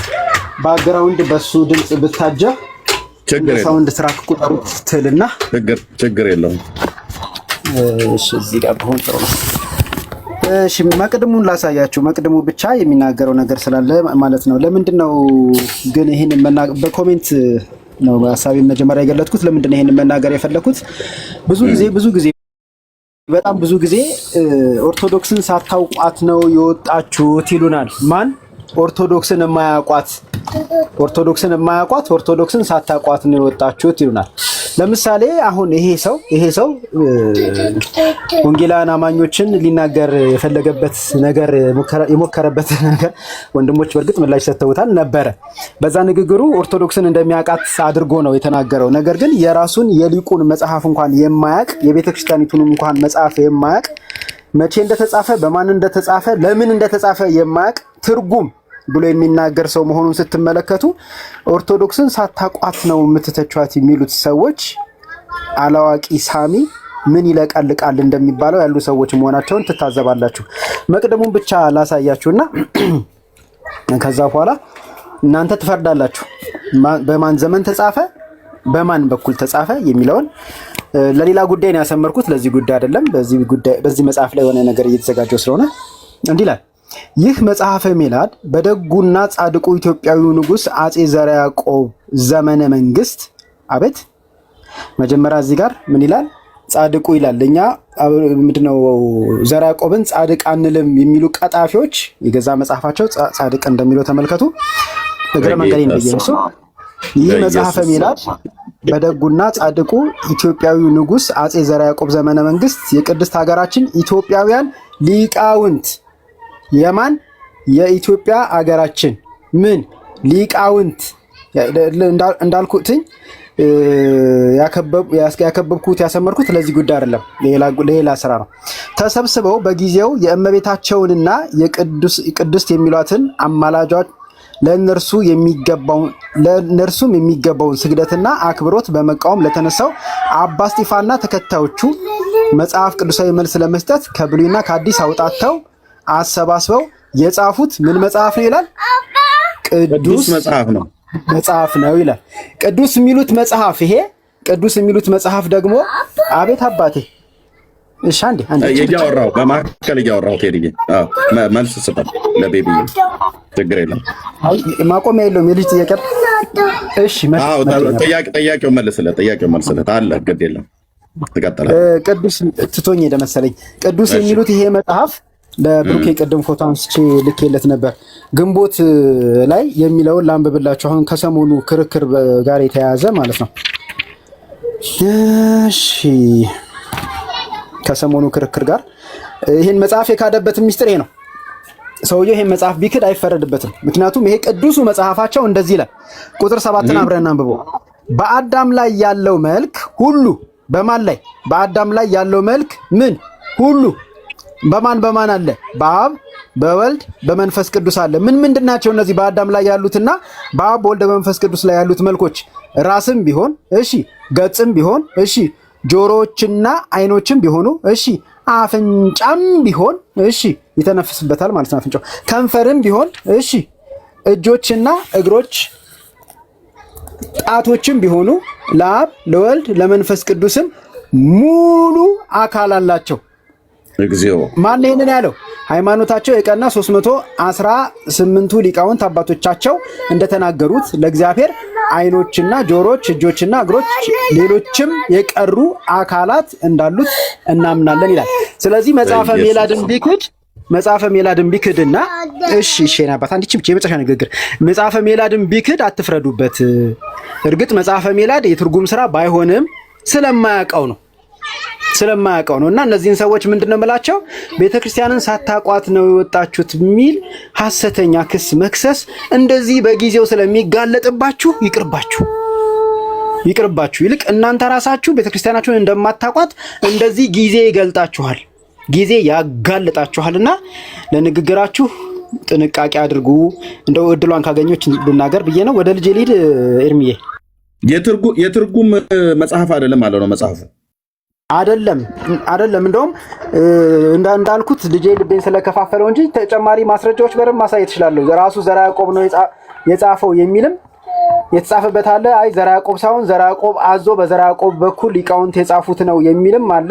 ባክግራውንድ በሱ ድምጽ ብታጀ ሳውንድ ትራክ ቁጥሩ ትልና ችግር የለውም። እሺ እዚህ ጋር በሆን ጥሩ ነው። እሺ መቅድሙን ላሳያችሁ። መቅድሙ ብቻ የሚናገረው ነገር ስላለ ማለት ነው። ለምንድን ነው ግን ይሄን በኮሜንት ነው ሐሳቤን መጀመሪያ የገለጥኩት። ለምንድን ነው ይሄን መናገር የፈለኩት? ብዙ ጊዜ በጣም ብዙ ጊዜ ኦርቶዶክስን ሳታውቋት ነው የወጣችሁት ይሉናል። ማን? ኦርቶዶክስን የማያውቋት ኦርቶዶክስን ሳታውቋት ነው የወጣችሁት ይሉናል። ለምሳሌ አሁን ይሄ ሰው ወንጌላውያን አማኞችን ሊናገር የፈለገበት ነገር የሞከረበት ነገር ወንድሞች በእርግጥ ምላሽ ሰጥተውታል ነበረ። በዛ ንግግሩ ኦርቶዶክስን እንደሚያውቃት አድርጎ ነው የተናገረው። ነገር ግን የራሱን የሊቁን መጽሐፍ እንኳን የማያውቅ የቤተክርስቲያኒቱን እንኳን መጽሐፍ የማያውቅ መቼ እንደተጻፈ በማን እንደተጻፈ ለምን እንደተጻፈ የማያውቅ ትርጉም ብሎ የሚናገር ሰው መሆኑን ስትመለከቱ ኦርቶዶክስን ሳታቋት ነው የምትተቿት የሚሉት ሰዎች አላዋቂ ሳሚ ምን ይለቀልቃል እንደሚባለው ያሉ ሰዎች መሆናቸውን ትታዘባላችሁ። መቅደሙን ብቻ ላሳያችሁና ከዛ በኋላ እናንተ ትፈርዳላችሁ። በማን ዘመን ተጻፈ፣ በማን በኩል ተጻፈ የሚለውን ለሌላ ጉዳይ ነው ያሰመርኩት፣ ለዚህ ጉዳይ አይደለም። በዚህ መጽሐፍ ላይ የሆነ ነገር እየተዘጋጀው ስለሆነ እንዲህ ይላል። ይህ መጽሐፈ ሜላድ በደጉና ጻድቁ ኢትዮጵያዊው ንጉስ አጼ ዘርዓ ያዕቆብ ዘመነ መንግስት። አቤት መጀመሪያ እዚህ ጋር ምን ይላል? ጻድቁ ይላል። እኛ ምንድነው ዘርዓ ያዕቆብን ጻድቅ አንልም የሚሉ ቀጣፊዎች የገዛ መጽሐፋቸው ጻድቅ እንደሚለው ተመልከቱ። እግረ መንገዴን በየሱ ይህ መጽሐፈ ሜላድ በደጉና ጻድቁ ኢትዮጵያዊው ንጉስ አጼ ዘርዓ ያዕቆብ ዘመነ መንግስት የቅድስት ሀገራችን ኢትዮጵያውያን ሊቃውንት የማን የኢትዮጵያ ሀገራችን ምን ሊቃውንት እንዳልኩትኝ ያከበብኩት ያሰመርኩት ለዚህ ጉዳይ አይደለም፣ ለሌላ ስራ ነው። ተሰብስበው በጊዜው የእመቤታቸውንና የቅድስት የሚሏትን አማላጇ ለነርሱም የሚገባውን ስግደትና አክብሮት በመቃወም ለተነሳው አባ እስጢፋና ተከታዮቹ መጽሐፍ ቅዱሳዊ መልስ ለመስጠት ከብሉይና ከአዲስ አውጣተው አሰባስበው የጻፉት ምን መጽሐፍ ነው ይላል? ቅዱስ መጽሐፍ ነው ይላል። ቅዱስ የሚሉት መጽሐፍ ይሄ ቅዱስ የሚሉት መጽሐፍ ደግሞ አቤት አባቴ። እሺ አንዴ እያወራሁ በማከል እያወራሁ ቴዲዬ መልስ ስጠን ለቤቢ ችግር የለም። ማቆሚያ የለውም የልጅ ጥያቄ። እሺ ጥያቄው መልስለት አለ ግድ የለም ትቀጥላለህ። ቅዱስ ትቶኝ ሄደ መሰለኝ። ቅዱስ የሚሉት ይሄ መጽሐፍ ለብሩኬ ቅድም ፎቶ አንስቼ ልኬለት ነበር። ግንቦት ላይ የሚለውን ላንብብላችሁ። አሁን ከሰሞኑ ክርክር ጋር የተያያዘ ማለት ነው። እሺ ከሰሞኑ ክርክር ጋር ይሄን መጽሐፍ የካደበት ሚስጥር ይሄ ነው። ሰውየው ይሄን መጽሐፍ ቢክድ አይፈረድበትም። ምክንያቱም ይሄ ቅዱሱ መጽሐፋቸው እንደዚህ ይላል። ቁጥር 7ን አብረን አንብቦ በአዳም ላይ ያለው መልክ ሁሉ በማን ላይ? በአዳም ላይ ያለው መልክ ምን ሁሉ በማን አለ? በአብ በወልድ በመንፈስ ቅዱስ አለ። ምንድን ናቸው እነዚህ በአዳም ላይ ያሉትና በአብ በወልድ በመንፈስ ቅዱስ ላይ ያሉት መልኮች? ራስም ቢሆን እሺ፣ ገጽም ቢሆን እሺ፣ ጆሮዎችና አይኖችም ቢሆኑ እሺ፣ አፍንጫም ቢሆን እሺ፣ ይተነፍስበታል ማለት ነው አፍንጫው። ከንፈርም ቢሆን እሺ፣ እጆችና እግሮች ጣቶችም ቢሆኑ ለአብ ለወልድ ለመንፈስ ቅዱስም ሙሉ አካል አላቸው። እግዚኦ ማን ይሄንን ያለው? ሃይማኖታቸው የቀና 318ቱ ሊቃውንት አባቶቻቸው እንደተናገሩት ለእግዚአብሔር አይኖችና ጆሮች፣ እጆችና እግሮች ሌሎችም የቀሩ አካላት እንዳሉት እናምናለን ይላል። ስለዚህ መጽሐፈ ሜላድን ቢክድና እሺ ነባት አንዲች ብቻ የመጨረሻ ንግግር መጽሐፈ ሜላድን ቢክድ አትፍረዱበት። እርግጥ መጽሐፈ ሜላድ የትርጉም ስራ ባይሆንም ስለማያውቀው ነው። ስለማያውቀው ነው። እና እነዚህን ሰዎች ምንድነው የምላቸው? ቤተክርስቲያንን ሳታቋት ነው የወጣችሁት የሚል ሐሰተኛ ክስ መክሰስ እንደዚህ በጊዜው ስለሚጋለጥባችሁ ይቅርባችሁ። ይልቅ እናንተ ራሳችሁ ቤተክርስቲያናችሁን እንደማታቋት እንደዚህ ጊዜ ይገልጣችኋል፣ ጊዜ ያጋልጣችኋልና ለንግግራችሁ ጥንቃቄ አድርጉ። እንደው እድሏን ካገኘች ልናገር ብዬ ነው። ወደ ልጄ ልሂድ። ኤርሚዬ የትርጉም መጽሐፍ አይደለም ማለት ነው መጽሐፉ አይደለም። እንደውም እንዳልኩት ልጄ ልቤን ስለከፋፈለው እንጂ ተጨማሪ ማስረጃዎች በደንብ ማሳየት እችላለሁ። ራሱ ዘርዓ ያዕቆብ ነው የጻፈው የሚልም የተጻፈበት አለ። አይ ዘርዓ ያዕቆብ ሳይሆን ዘርዓ ያዕቆብ አዞ በዘርዓ ያዕቆብ በኩል ሊቃውንት የጻፉት ነው የሚልም አለ።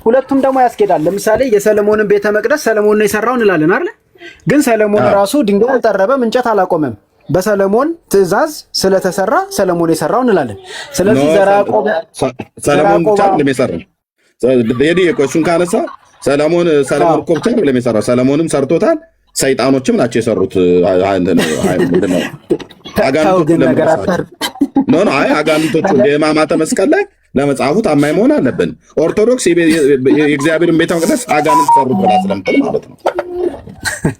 ሁለቱም ደግሞ ያስኬዳል። ለምሳሌ የሰለሞንን ቤተ መቅደስ ሰለሞን ነው የሰራው እንላለን አይደል? ግን ሰለሞን ራሱ ድንጋይ አልጠረበም፣ እንጨት አላቆመም። በሰለሞን ትእዛዝ ስለተሰራ ሰለሞን የሰራው እንላለን። ስለዚህ ዘርዓ ያዕቆብ ሰለሞን ብቻ አይደለም የሰራው። እሱን ካነሳ ሰለሞን እኮ ብቻ አይደለም የሰራው፣ ሰለሞንም ሰርቶታል። ሰይጣኖችም ናቸው የሰሩት። አጋንንቶቹ የሕማማተ መስቀል ላይ ለመጽሐፉ ታማኝ መሆን አለብን። ኦርቶዶክስ የእግዚአብሔርን ቤተ መቅደስ አጋንንት ሰሩት ብላ ስለምትል ማለት ነው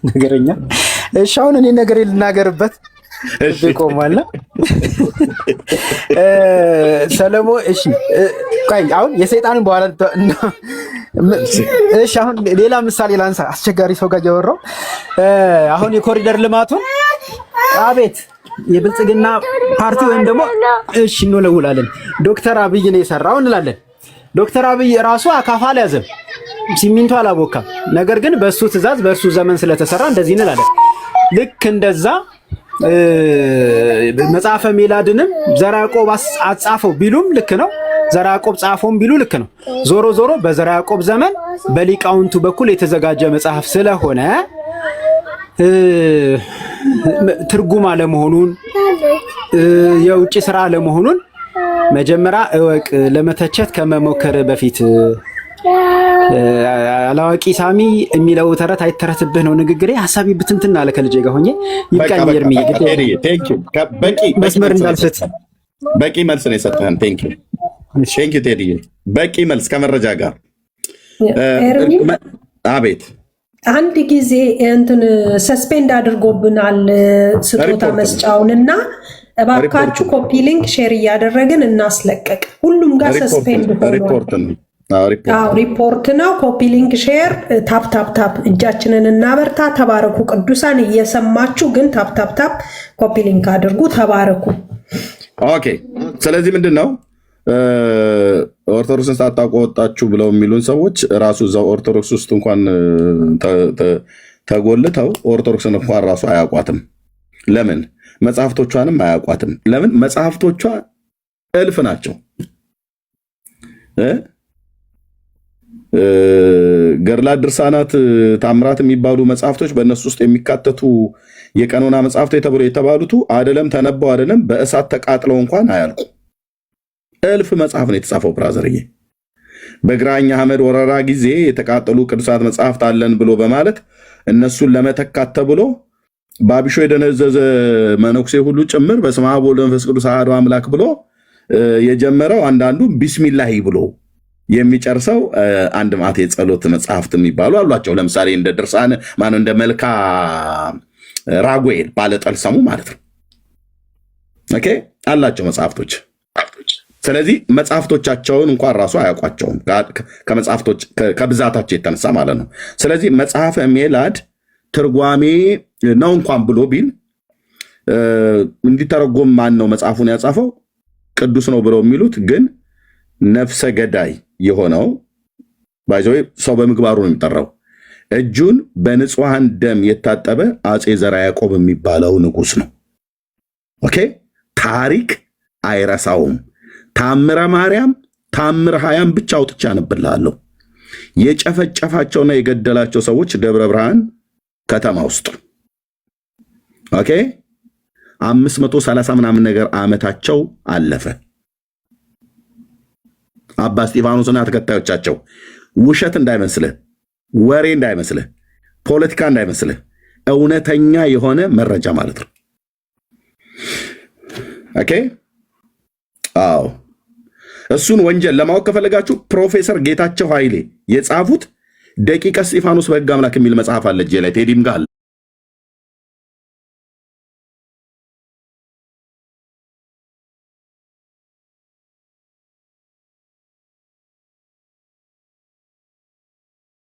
ነገረኛ። እሺ አሁን እኔ ነገር ልናገርበት ቆማለ ሰለሞን። እሺ ቆይ አሁን የሰይጣንን በኋላ እሺ አሁን ሌላ ምሳሌ ላንሳ። አስቸጋሪ ሰው ጋር እያወራሁ አሁን የኮሪደር ልማቱን አቤት የብልጽግና ፓርቲ ወይም ደግሞ እሺ እንለውላለን ዶክተር አብይ ነው የሰራው እንላለን። ዶክተር አብይ ራሱ አካፋ አልያዘም፣ ሲሚንቶ አላቦካም። ነገር ግን በሱ ትእዛዝ በእርሱ ዘመን ስለተሰራ እንደዚህ እንላለን። ልክ እንደዛ መጽሐፈ ሜላድንም ዘርዓ ያዕቆብ አጻፈው ቢሉም ልክ ነው፣ ዘርዓ ያዕቆብ ጻፈውም ቢሉ ልክ ነው። ዞሮ ዞሮ በዘርዓ ያዕቆብ ዘመን በሊቃውንቱ በኩል የተዘጋጀ መጽሐፍ ስለሆነ ትርጉም አለመሆኑን የውጭ ስራ አለመሆኑን መጀመሪያ እወቅ። ለመተቸት ከመሞከር በፊት አላዋቂ ሳሚ የሚለው ተረት አይተረትብህ ነው ንግግሬ። ሐሳቢ ብትንትና አለ ከልጄ ጋር ሆኜ ይብቃኝ። ኤርሚዬ መስመር እንዳልስት በቂ መልስ ነው የሰጠህን። ቴንክ ዩ ቴዲዬ፣ በቂ መልስ ከመረጃ ጋር። አቤት አንድ ጊዜ እንትን ሰስፔንድ አድርጎብናል ስጦታ መስጫውን እና እባካችሁ ኮፒ ሊንክ ሼር እያደረግን እናስለቀቅ። ሁሉም ጋር ሰስፔንድ ሪፖርት ነው። ኮፒ ሊንክ ሼር ታፕ እጃችንን እናበርታ። ተባረኩ ቅዱሳን። እየሰማችሁ ግን ታፕ ኮፒ ሊንክ አድርጉ። ተባረኩ። ኦኬ። ስለዚህ ምንድን ነው ኦርቶዶክስን ሳታውቁ ወጣችሁ ብለው የሚሉን ሰዎች ራሱ እዛው ኦርቶዶክስ ውስጥ እንኳን ተጎልተው ኦርቶዶክስን እንኳን ራሱ አያውቋትም። ለምን? መጽሐፍቶቿንም አያውቋትም። ለምን? መጽሐፍቶቿ እልፍ ናቸው። ገድላት፣ ድርሳናት፣ ታምራት የሚባሉ መጽሐፍቶች በእነሱ ውስጥ የሚካተቱ የቀኖና መጽሐፍቶች የተባሉቱ አይደለም ተነበው አይደለም በእሳት ተቃጥለው እንኳን አያልቁ። እልፍ መጽሐፍ ነው የተጻፈው። ብራዘርዬ በግራኝ አህመድ ወረራ ጊዜ የተቃጠሉ ቅዱሳት መጽሐፍት አለን ብሎ በማለት እነሱን ለመተካት ተብሎ ባቢሾ የደነዘዘ መነኩሴ ሁሉ ጭምር በስመ አብ ወወልድ ወመንፈስ ቅዱስ አሐዱ አምላክ ብሎ የጀመረው አንዳንዱ ቢስሚላሂ ብሎ የሚጨርሰው አንድ ማቴ የጸሎት መጽሐፍት የሚባሉ አሏቸው። ለምሳሌ እንደ ድርሳን እንደ መልካ ራጉኤል ባለጠልሰሙ ማለት ነው። ኦኬ አላቸው መጽሐፍቶች። ስለዚህ መጽሐፍቶቻቸውን እንኳን ራሱ አያውቋቸውም ከመጽሐፍቶች ከብዛታቸው የተነሳ ማለት ነው። ስለዚህ መጽሐፈ ሜላድ ትርጓሜ ነው እንኳን ብሎ ቢል እንዲተረጎም ማን ነው መጽሐፉን ያጻፈው? ቅዱስ ነው ብለው የሚሉት ግን ነፍሰ ገዳይ የሆነው ባይዘው ሰው በምግባሩ ነው የሚጠራው። እጁን በንጹሐን ደም የታጠበ አጼ ዘርዓ ያዕቆብ የሚባለው ንጉስ ነው። ኦኬ ታሪክ አይረሳውም። ታምረ ማርያም ታምረ ሀያም ብቻ አውጥቻ አነብልሃለሁ። የጨፈጨፋቸውና የገደላቸው ሰዎች ደብረ ብርሃን ከተማ ውስጥ ኦኬ 530 ምናምን ነገር ዓመታቸው አለፈ። አባ እስጢፋኖስና ተከታዮቻቸው ውሸት እንዳይመስልህ፣ ወሬ እንዳይመስልህ፣ ፖለቲካ እንዳይመስልህ፣ እውነተኛ የሆነ መረጃ ማለት ነው። ኦኬ አዎ እሱን ወንጀል ለማወቅ ከፈለጋችሁ ፕሮፌሰር ጌታቸው ኃይሌ የጻፉት ደቂቀ እስጢፋኖስ በሕግ አምላክ የሚል መጽሐፍ አለ እጄ ላይ ቴዲም ጋር አለ።